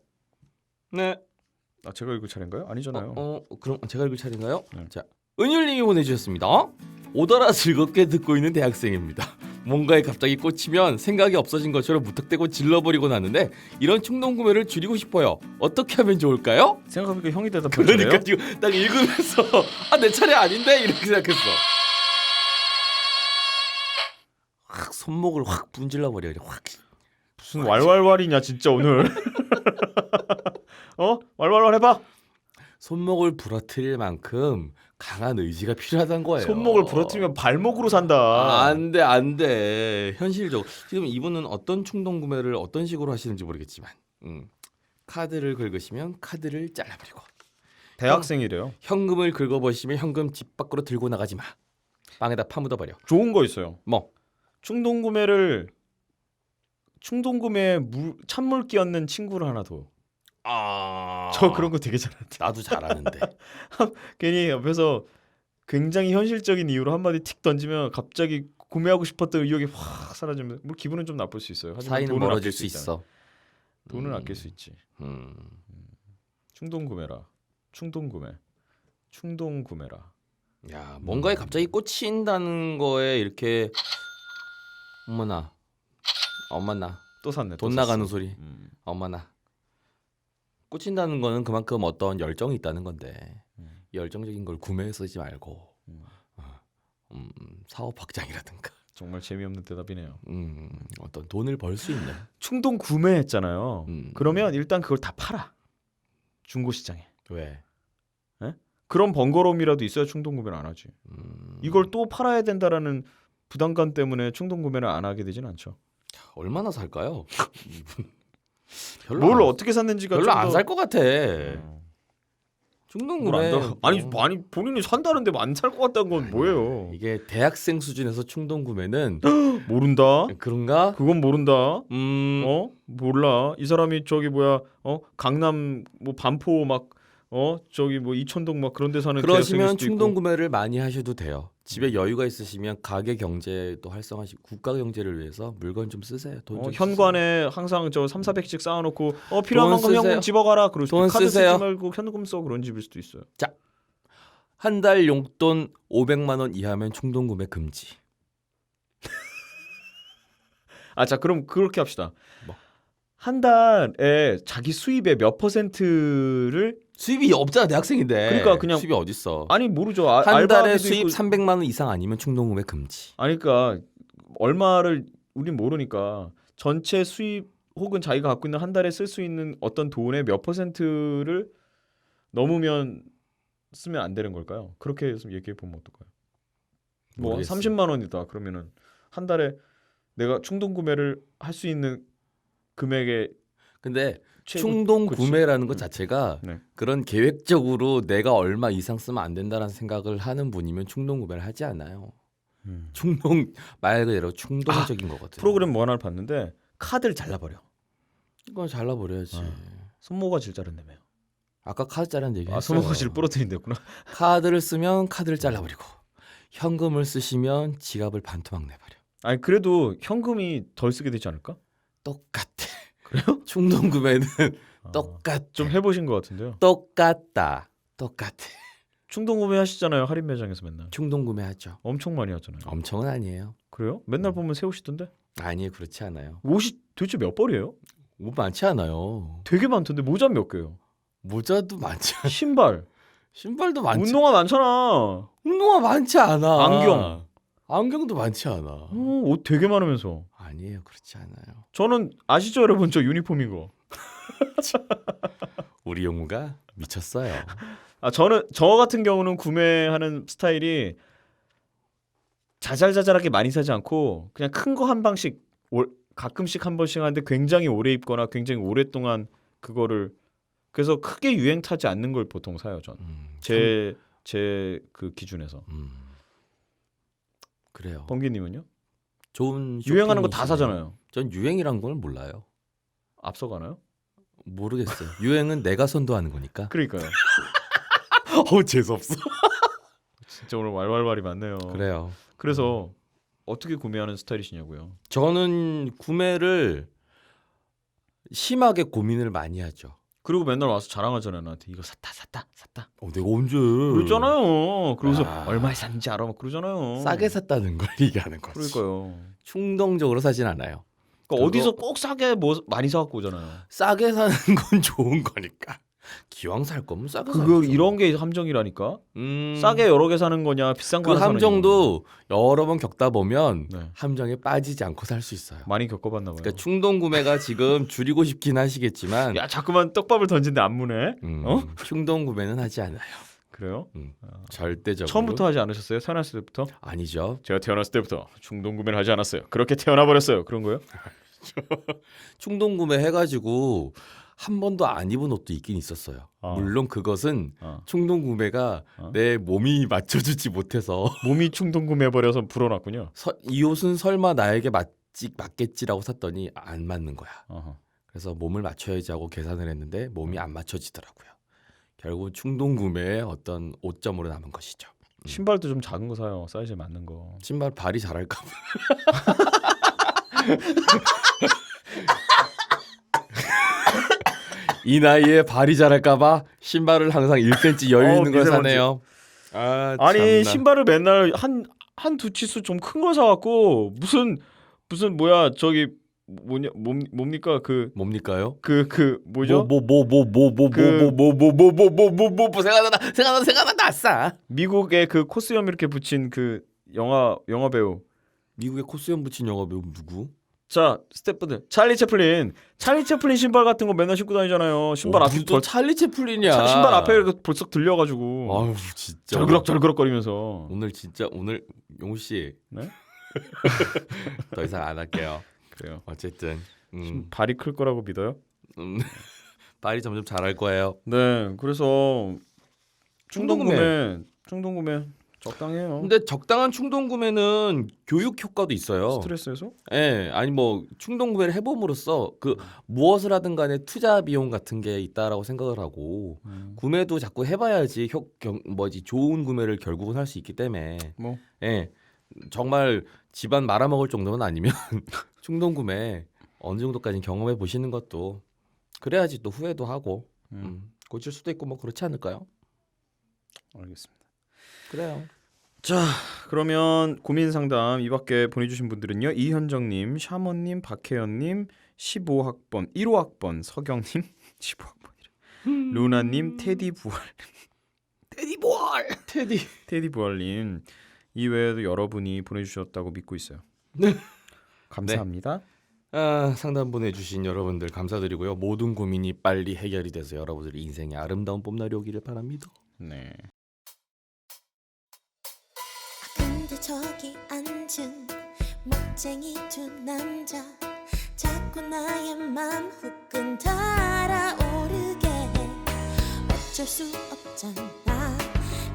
네. 아 제가 읽을 차례인가요? 아니잖아요. 그럼 제가 읽을 차례인가요? 네. 자, 은율님이 보내주셨습니다. 오더라 즐겁게 듣고 있는 대학생입니다. 뭔가에 갑자기 꽂히면 생각이 없어진 것처럼 무턱대고 질러버리고 나는데 이런 충동 구매를 줄이고 싶어요. 어떻게 하면 좋을까요? 생각해보니까 형이 대답할 그러니까 차례예요? 지금 딱 읽으면서 내 차례 아닌데 이렇게 생각했어. 확 손목을 확 분질러 버려. 확. 무슨 왈왈왈이냐 진짜 오늘. 왈왈왈 해봐. 손목을 부러뜨릴 만큼 강한 의지가 필요하다는 거예요. 손목을 부러뜨리면 발목으로 산다. 안돼. 현실적으로 지금 이분은 어떤 충동 구매를 어떤 식으로 하시는지 모르겠지만 카드를 긁으시면 카드를 잘라버리고 대학생이래요. 현금을 긁어버리시면 현금 집 밖으로 들고 나가지 마. 빵에다 파묻어버려. 좋은 거 있어요. 뭐? 충동 구매에 찬물 끼얹는 친구를 하나 둬. 저 그런 거 되게 잘한다. 나도 잘하는데. 괜히 옆에서 굉장히 현실적인 이유로 한마디 틱 던지면 갑자기 구매하고 싶었던 의욕이 확 사라지면 뭐 기분은 좀 나쁠 수 있어요. 하지만 사이는 돈을 멀어질 아낄 수 있잖아. 있어. 돈을 아낄 수 있지. 충동 구매라. 충동 구매라. 야, 뭔가에 갑자기 꽂힌다는 거에 이렇게 어머나 또 샀네. 돈 또 나가는 샀어. 소리. 어머나. 꽂힌다는 거는 그만큼 어떤 열정이 있다는 건데 이 열정적인 걸 구매해 쓰지 말고 사업 확장이라든가 정말 재미없는 대답이네요. 어떤 돈을 벌 수 있는 충동 구매했잖아요. 그러면 일단 그걸 다 팔아. 중고 시장에. 왜? 그런 번거로움이라도 있어야 충동 구매를 안 하지. 이걸 또 팔아야 된다라는 부담감 때문에 충동 구매를 안 하게 되진 않죠. 얼마나 살까요? 뭘 어떻게 샀는지가 별로 좀 안 더- 살 것 같아. 충동 뭘 구매. 안 사- 아니 본인이 산다는데 안 살 것 같다는 건 뭐예요? 이게 대학생 수준에서 충동 구매는 모른다. 그런가? 그건 모른다. 음. 몰라. 이 사람이 저기 뭐야? 강남 뭐 반포 막 저기 뭐 이천동 막 그런 데 사는 대학생일 그러시면 수도 충동 있고. 구매를 많이 하셔도 돼요. 집에 여유가 있으시면 가계 경제도 활성화시키고 국가 경제를 위해서 물건 좀 쓰세요. 돈 좀 현관에 항상 저 3,400씩 쌓아놓고 필요한 돈 만큼 쓰세요. 현금 집어가라. 그럴 수도 돈 있고. 카드 쓰세요. 쓰지 말고 현금 써 그런 집일 수도 있어요. 한 달 용돈 500만 원 이하면 충동 구매 금지. 자 그럼 그렇게 합시다. 뭐? 한 달에 자기 수입의 몇 %를 수입이 없잖아 대학생인데. 그러니까 그냥- 수입이 어딨어? 아니 모르죠. 한 달에 알바비도 수입 있고. 300만 원 이상 아니면 충동구매 금지. 아니 그러니까 얼마를 우린 모르니까 전체 수입 혹은 자기가 갖고 있는 한 달에 쓸 수 있는 어떤 돈의 몇 %를 넘으면 쓰면 안 되는 걸까요? 그렇게 해서 얘기해 보면 어떨까요? 뭐 모르겠어. 30만 원이다. 그러면은 한 달에 내가 충동 구매를 할 수 있는 금액의 근데 최고- 충동 그치. 구매라는 것 자체가 네. 그런 계획적으로 내가 얼마 이상 쓰면 안 된다는 생각을 하는 분이면 충동 구매를 하지 않아요. 충동 말 그대로 충동적인 거거든. 프로그램 뭐 하나를 봤는데 카드를 잘라버려. 이거 잘라버려야지. 손모가지를 자른다며요. 아까 카드 자르는 얘기 아 했어요. 손모가지를 부러뜨린댔구나. 카드를 쓰면 카드를 잘라버리고 현금을 쓰시면 지갑을 반토막 내버려. 아니 그래도 현금이 덜 쓰게 되지 않을까? 똑같아. 그래요? 충동 구매는 똑같. 좀 해보신 것 같은데요. 똑같다. 똑같아. 충동 구매 하시잖아요. 할인 매장에서 맨날. 충동 구매하죠. 엄청 많이 하잖아요. 엄청은 아니에요. 그래요? 맨날 보면 새 옷이던데? 아니에요, 그렇지 않아요. 옷이 도대체 몇 벌이에요? 옷 많지 않아요. 되게 많던데 모자 몇 개요? 모자도 많지. 않- 신발, 신발도 많지. 운동화 많잖아. 운동화 많지 않아. 안경. 안경도 많지 않아. 옷 되게 많으면서. 아니에요, 그렇지 않아요. 저는 아시죠 여러분 저 유니폼인 거. 우리 용우가 미쳤어요. 아 저는 저 같은 경우는 구매하는 스타일이 자잘자잘하게 많이 사지 않고 그냥 큰 거 한 방씩 가끔씩 한 번씩 하는데 굉장히 오래 입거나 굉장히 오랫동안 그거를 그래서 크게 유행 타지 않는 걸 보통 사요 전. 제 그 기준에서. 그래요. 번기님은요? 좋은 유행하는 거 다 쇼핑이시네요. 사잖아요. 전 유행이란 걸 몰라요. 앞서가나요? 모르겠어요. 유행은 내가 선도하는 거니까. 그러니까요. 재수 없어. 진짜 오늘 왈왈왈이 많네요. 그래요. 그래서 어떻게 구매하는 스타일이시냐고요? 저는 구매를 심하게 고민을 많이 하죠. 그리고 맨날 와서 자랑하잖아요 나한테 이거 샀다. 내가 언제? 그러잖아요. 그러고서 아. 얼마에 샀는지 알아 막 그러잖아요. 싸게 샀다는 걸 얘기하는 거지. 그러니까요. 충동적으로 사진 않아요. 그러니까 그거- 어디서 꼭 싸게 뭐 많이 사갖고 오잖아요. 싸게 사는 건 좋은 거니까. 기왕 살 거면 싸게 그거 사야죠. 이런 게 함정이라니까. 음, 싸게 여러 개 사는 거냐 비싼 거 그 하나 사는 함정도 여러 번 겪다 보면 네. 함정에 빠지지 않고 살 수 있어요. 거냐. 많이 겪어봤나 봐요. 그러니까 충동 구매가 지금 줄이고 싶긴 하시겠지만 야 자꾸만 떡밥을 던진데 안 무네. 어? 충동 구매는 하지 않아요. 그래요? 절대적으로. 처음부터 하지 않으셨어요? 태어났을 때부터? 아니죠. 제가 태어났을 때부터 충동 구매를 하지 않았어요. 그렇게 태어나 버렸어요. 그런 거요? 충동 구매 해가지고 한 번도 안 입은 옷도 있긴 있었어요. 물론 그것은 충동 구매가 내 몸이 맞춰주지 못해서 몸이 충동 구매해 버려서 불어났군요. 이 옷은 설마 나에게 맞겠지라고 샀더니 안 맞는 거야. 어허. 그래서 몸을 맞춰야지 하고 계산을 했는데 몸이 안 맞춰지더라고요. 결국 충동 구매의 어떤 오점으로 남은 것이죠. 신발도 좀 작은 거 사요. 사이즈에 맞는 거. 신발 발이 자랄까 봐. 이 나이에 발이 자랄까 봐 신발을 항상 1cm 여유 있는 걸 미세먼지. 사네요. 아니 참나. 신발을 맨날 한 두 치수 좀 큰 거 사갖고 무슨 뭐야 저기 뭐냐 뭡니까 뭡니까요? 뭐죠? 생각난다 아싸. 미국의 그 코스염 이렇게 붙인 그 영화 배우. 미국의 코스염 붙인 영화 배우 누구? 자 스태프들 찰리 채플린 신발 같은 거 맨날 신고 다니잖아요. 신발 앞이 또 찰리 채플린이야. 신발 앞에 이렇게 벌써 들려가지고 아유 진짜. 절그럭거리면서. 오늘 용우 씨. 네? 더 이상 안 할게요. 그래요. 어쨌든 발이 클 거라고 믿어요? 발이 점점 자랄 거예요. 네, 그래서 충동 구매 적당해요. 근데 적당한 충동 구매는 교육 효과도 있어요. 스트레스에서? 예, 아니 뭐 충동 구매를 해봄으로써 그 무엇을 하든 간에 투자 비용 같은 게 있다라고 생각을 하고 구매도 자꾸 해봐야지 좋은 구매를 결국은 할 수 있기 때문에 뭐. 예, 정말 집안 말아먹을 정도는 아니면 충동 구매 어느 정도까지 경험해 보시는 것도 그래야지 또 후회도 하고 고칠 수도 있고 뭐 그렇지 않을까요? 알겠습니다. 그래요. 자, 그러면 고민 상담 이밖에 보내주신 분들은요. 이현정님, 샤먼님, 박혜연님, 15학번, 1호학번, 서경님, 15학번이래. 루나님, 테디부활, 테디부활님 이외에도 여러분이 보내주셨다고 믿고 있어요. 네. 감사합니다. 상담 보내주신 여러분들 감사드리고요. 모든 고민이 빨리 해결이 돼서 여러분들 인생의 아름다운 봄날이 오기를 바랍니다. 네. 근데 저기 앉은 멋쟁이 두 남자 자꾸 나의 맘 후끈 달아오르게 해 어쩔 수 없잖아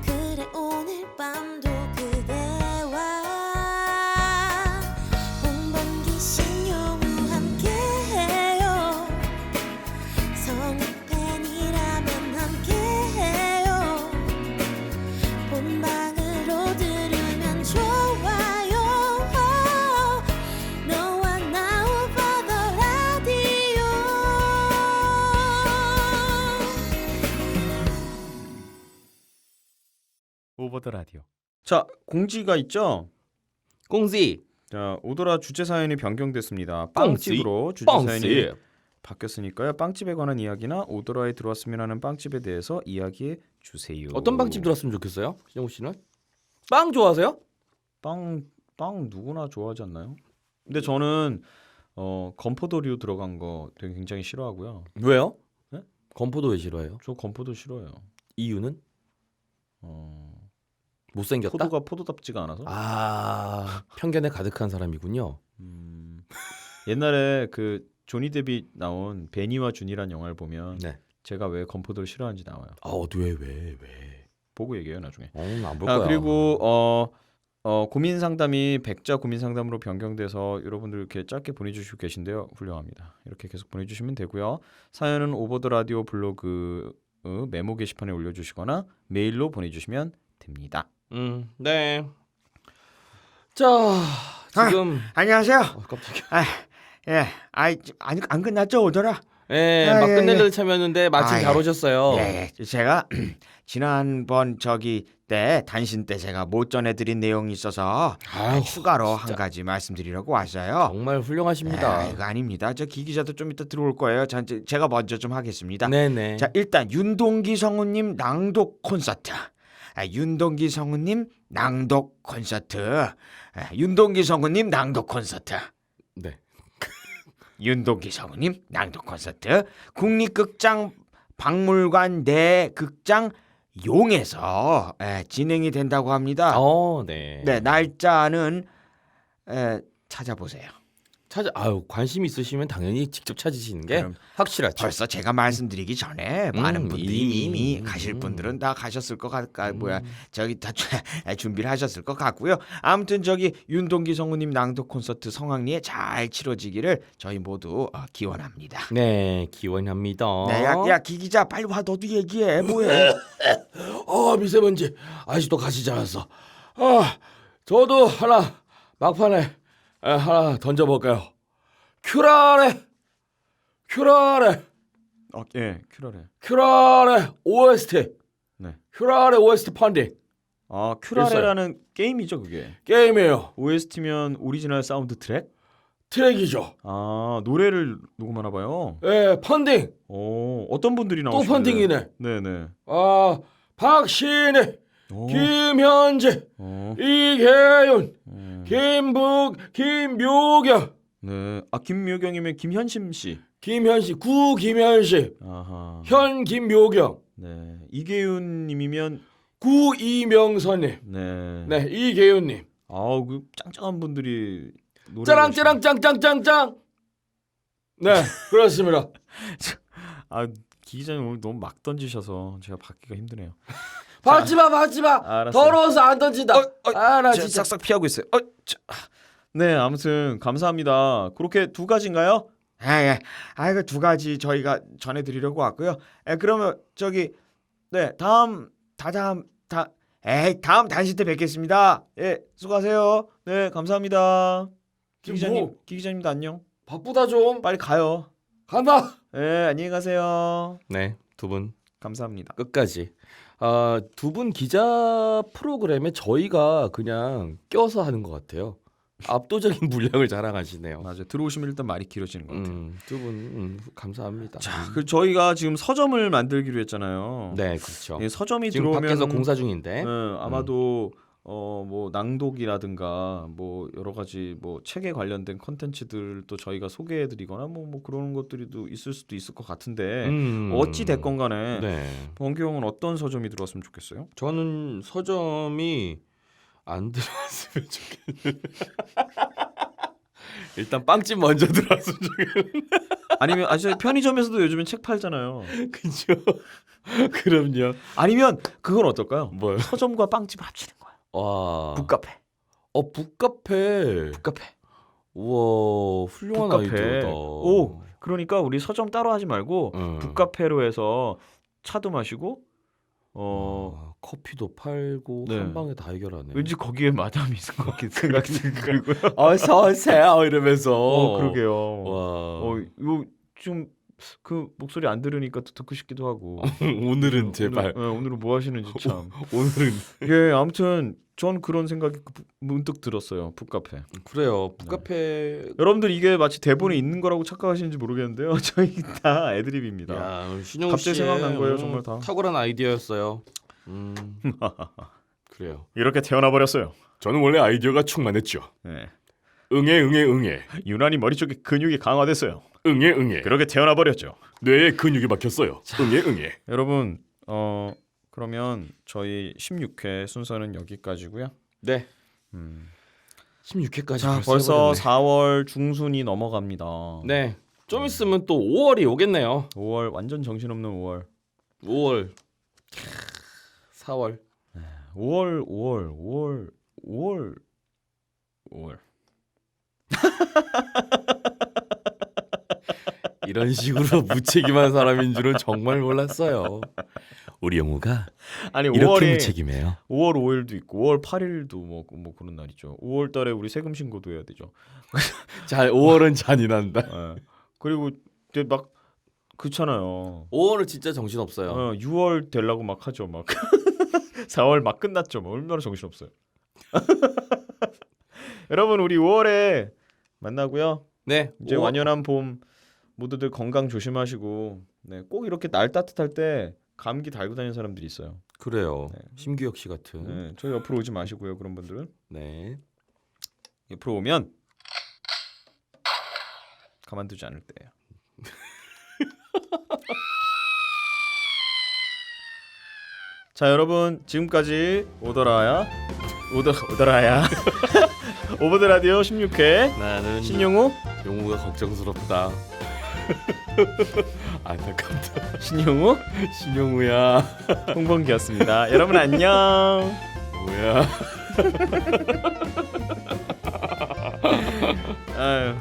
그래 오늘 밤도 그대와 홍범기 신용우 함께해요 성우 팬이라면 함께해요 본방으로 들으면 좋아요 너와 나 over the radio 오버 더 라디오. 자, 공지가 있죠? 꽁지 자, 오더라 주제 사연이 변경됐습니다. 꽁지, 빵집으로 주제 사연이 뻥씨. 바뀌었으니까요. 빵집에 관한 이야기나 오더라에 들어왔으면 하는 빵집에 대해서 이야기해 주세요. 어떤 빵집 들었으면 좋겠어요? 신영우 씨는? 빵 좋아하세요? 빵 누구나 좋아하지 않나요? 근데 저는 건포도류 들어간 거 되게 굉장히 싫어하고요. 왜요? 네? 건포도 왜 싫어해요? 저 건포도 싫어요. 이유는? 어, 못생겼다? 포도가 포도답지가 않아서. 편견에 가득한 사람이군요. 옛날에 그 조니 데뷔 나온 베니와 준이란 영화를 보면 네. 제가 왜 건포도를 싫어하는지 나와요. 왜? 보고 얘기해요 나중에. 안 볼 거야. 그리고 고민 상담이 백자 고민 상담으로 변경돼서 여러분들 이렇게 짧게 보내주시고 계신데요. 훌륭합니다. 이렇게 계속 보내주시면 되고요. 사연은 오버더 라디오 블로그 메모 게시판에 올려주시거나 메일로 보내주시면 됩니다. 네. 자, 지금 안녕하세요. 깜짝이야. 안 끝났죠 오더라? 예, 아, 막 예, 끝내려고 참였는데 마침 아, 잘 예. 오셨어요. 예, 제가 지난번 저기 때 단신 때 제가 못 전해드린 내용이 있어서 아유, 추가로 진짜. 한 가지 말씀드리려고 왔어요. 정말 훌륭하십니다. 이거 아닙니다. 저 기 기자도 좀 이따 들어올 거예요. 제가 먼저 좀 하겠습니다. 네네. 자, 일단 윤동기 성우님 낭독 콘서트. 윤동기 성우님 낭독 콘서트. 윤동기 성우님 낭독 콘서트. 네. 윤동기 성우님 낭독 콘서트. 국립극장 박물관 내 극장 용에서 진행이 된다고 합니다. 네. 네, 날짜는 찾아보세요. 관심 있으시면 당연히 직접 찾으시는 게 그럼 확실하죠. 벌써 제가 말씀드리기 전에 많은 분들이 이미 가실 음. 분들은 다 가셨을 것 저기 다 준비를 하셨을 것 같고요. 아무튼 저기 윤동기 성우님 낭독 콘서트 성황리에 잘 치러지기를 저희 모두 기원합니다. 네, 기원합니다. 네, 야, 기 기자 빨리 와. 너도 얘기해. 뭐해? 미세먼지 아직도 가시지 않았어. 저도 하나 막판에 하나 던져볼까요? 큐라레 예, 큐라레 OST. 네. 큐라레 OST 펀딩 큐라레라는 게임이죠 그게. 게임이에요. OST면 오리지널 사운드 트랙? 트랙이죠. 노래를 녹음하나 봐요. 예, 펀딩. 어떤 분들이 또 나오시나요? 펀딩이네. 네네. 박신혜, 오. 김현재, 이계윤, 김묘경, 네. 김묘경이면 김현심 씨. 김현씨, 김현씨, 아하. 김묘경, 네. 이계윤님이면 이명선님, 네. 네, 이계윤님. 그 짱짱한 분들이 노래. 짱짱. 네, 그렇습니다. 기 기자님 오늘 너무 막 던지셔서 제가 받기가 힘드네요. 받지 마. 알았어요. 더러워서 안 던진다. 나 제가 진짜. 싹싹 피하고 있어요. 네, 아무튼 감사합니다. 그렇게 두 가지인가요? 예. 그 두 가지 저희가 전해드리려고 왔고요. 그러면 저기 다음 단신 때 뵙겠습니다. 예, 수고하세요. 네, 감사합니다. 기 지금 기자님도 안녕. 바쁘다 좀. 빨리 가요. 간다. 네, 안녕히 가세요. 네, 두 분 감사합니다. 끝까지 두 분 기자 프로그램에 저희가 그냥 껴서 하는 것 같아요. 압도적인 분량을 자랑하시네요. 맞아요. 들어오시면 일단 말이 길어지는 것 같아요. 두 분 감사합니다. 자, 그 저희가 지금 서점을 만들기로 했잖아요. 네, 그렇죠. 예, 서점이 지금 들어오면 밖에서 공사 중인데. 아마도 뭐 낭독이라든가 뭐 여러 가지 뭐 책에 관련된 컨텐츠들도 저희가 소개해드리거나 뭐 그런 것들이 또 있을 수도 있을 것 같은데 어찌 됐건 간에 네. 범규 형은 어떤 서점이 들어왔으면 좋겠어요? 저는 서점이 안 들어왔으면 좋겠는데. 일단 빵집 먼저 들어왔으면 좋겠는데. 아니면 편의점에서도 요즘엔 책 팔잖아요. 그죠? 그럼요. 아니면 그건 어떨까요? 뭐요? 서점과 빵집 합치는 거야. 와. 북카페. 북카페. 북카페. 우와, 훌륭한 북카페. 아이디어다. 오, 그러니까 우리 서점 따로 하지 말고 북카페로 해서 차도 마시고 커피도 팔고 네. 한 방에 다 해결하네. 왠지 거기에 마담이 있을 것 같은 생각이 들고요. 어서 오세요 이러면서. 그러게요. 와. 이거 좀 그 목소리 안 들으니까 또 듣고 싶기도 하고. 오늘은 제발. 오늘은 뭐 하시는지 참. 오늘은 예, 아무튼 전 그런 생각이 문득 들었어요. 북카페. 그래요. 북카페. 여러분들 이게 마치 대본에 있는 거라고 착각하시는지 모르겠는데요. 저희 다 애드립입니다. 야, 신용 갑자기 씨의 생각난 거예요, 정말 다. 탁월한 아이디어였어요. 그래요. 이렇게 태어나 버렸어요. 저는 원래 아이디어가 충만했죠. 네. 응애. 유난히 머리 쪽에 근육이 강화됐어요. 응애. 그렇게 태어나 버렸죠. 뇌에 근육이 막혔어요. 응애. 여러분, 그러면 저희 16회 순서는 여기까지고요. 네. 16회까지 자, 벌써 4월 중순이 넘어갑니다. 네. 좀 있으면 또 5월이 오겠네요. 5월 완전 정신없는 5월. 5월. 4월. 5월. 이런 식으로 무책임한 사람인 줄은 정말 몰랐어요. 우리 영우가 아니 이렇게 5월에 무책임해요. 5월 5일도 있고 5월 8일도 뭐 그런 날이죠. 5월 달에 우리 세금 신고도 해야 되죠. 자, 5월은 잔인한다. 예. 그리고 이제 막 그렇잖아요. 5월은 진짜 정신 없어요. 6월 되려고 막 하죠. 막 4월 막 끝났죠. 막 얼마나 정신 없어요. 여러분 우리 5월에 만나고요. 네. 이제 완연한 봄 모두들 건강 조심하시고 네, 꼭 이렇게 날 따뜻할 때 감기 달고 다니는 사람들이 있어요. 그래요. 네. 심규혁 씨 같은. 네, 저희 옆으로 오지 마시고요. 그런 분들은 네. 옆으로 오면 가만두지 않을 때예요. 자 여러분 지금까지 오더라야 오버드 라디오 16회 나는 신용우 영우가 걱정스럽다. 안타깝다. 신용우 신영우야. 홍범기였습니다. 여러분 안녕. 뭐야? 아유.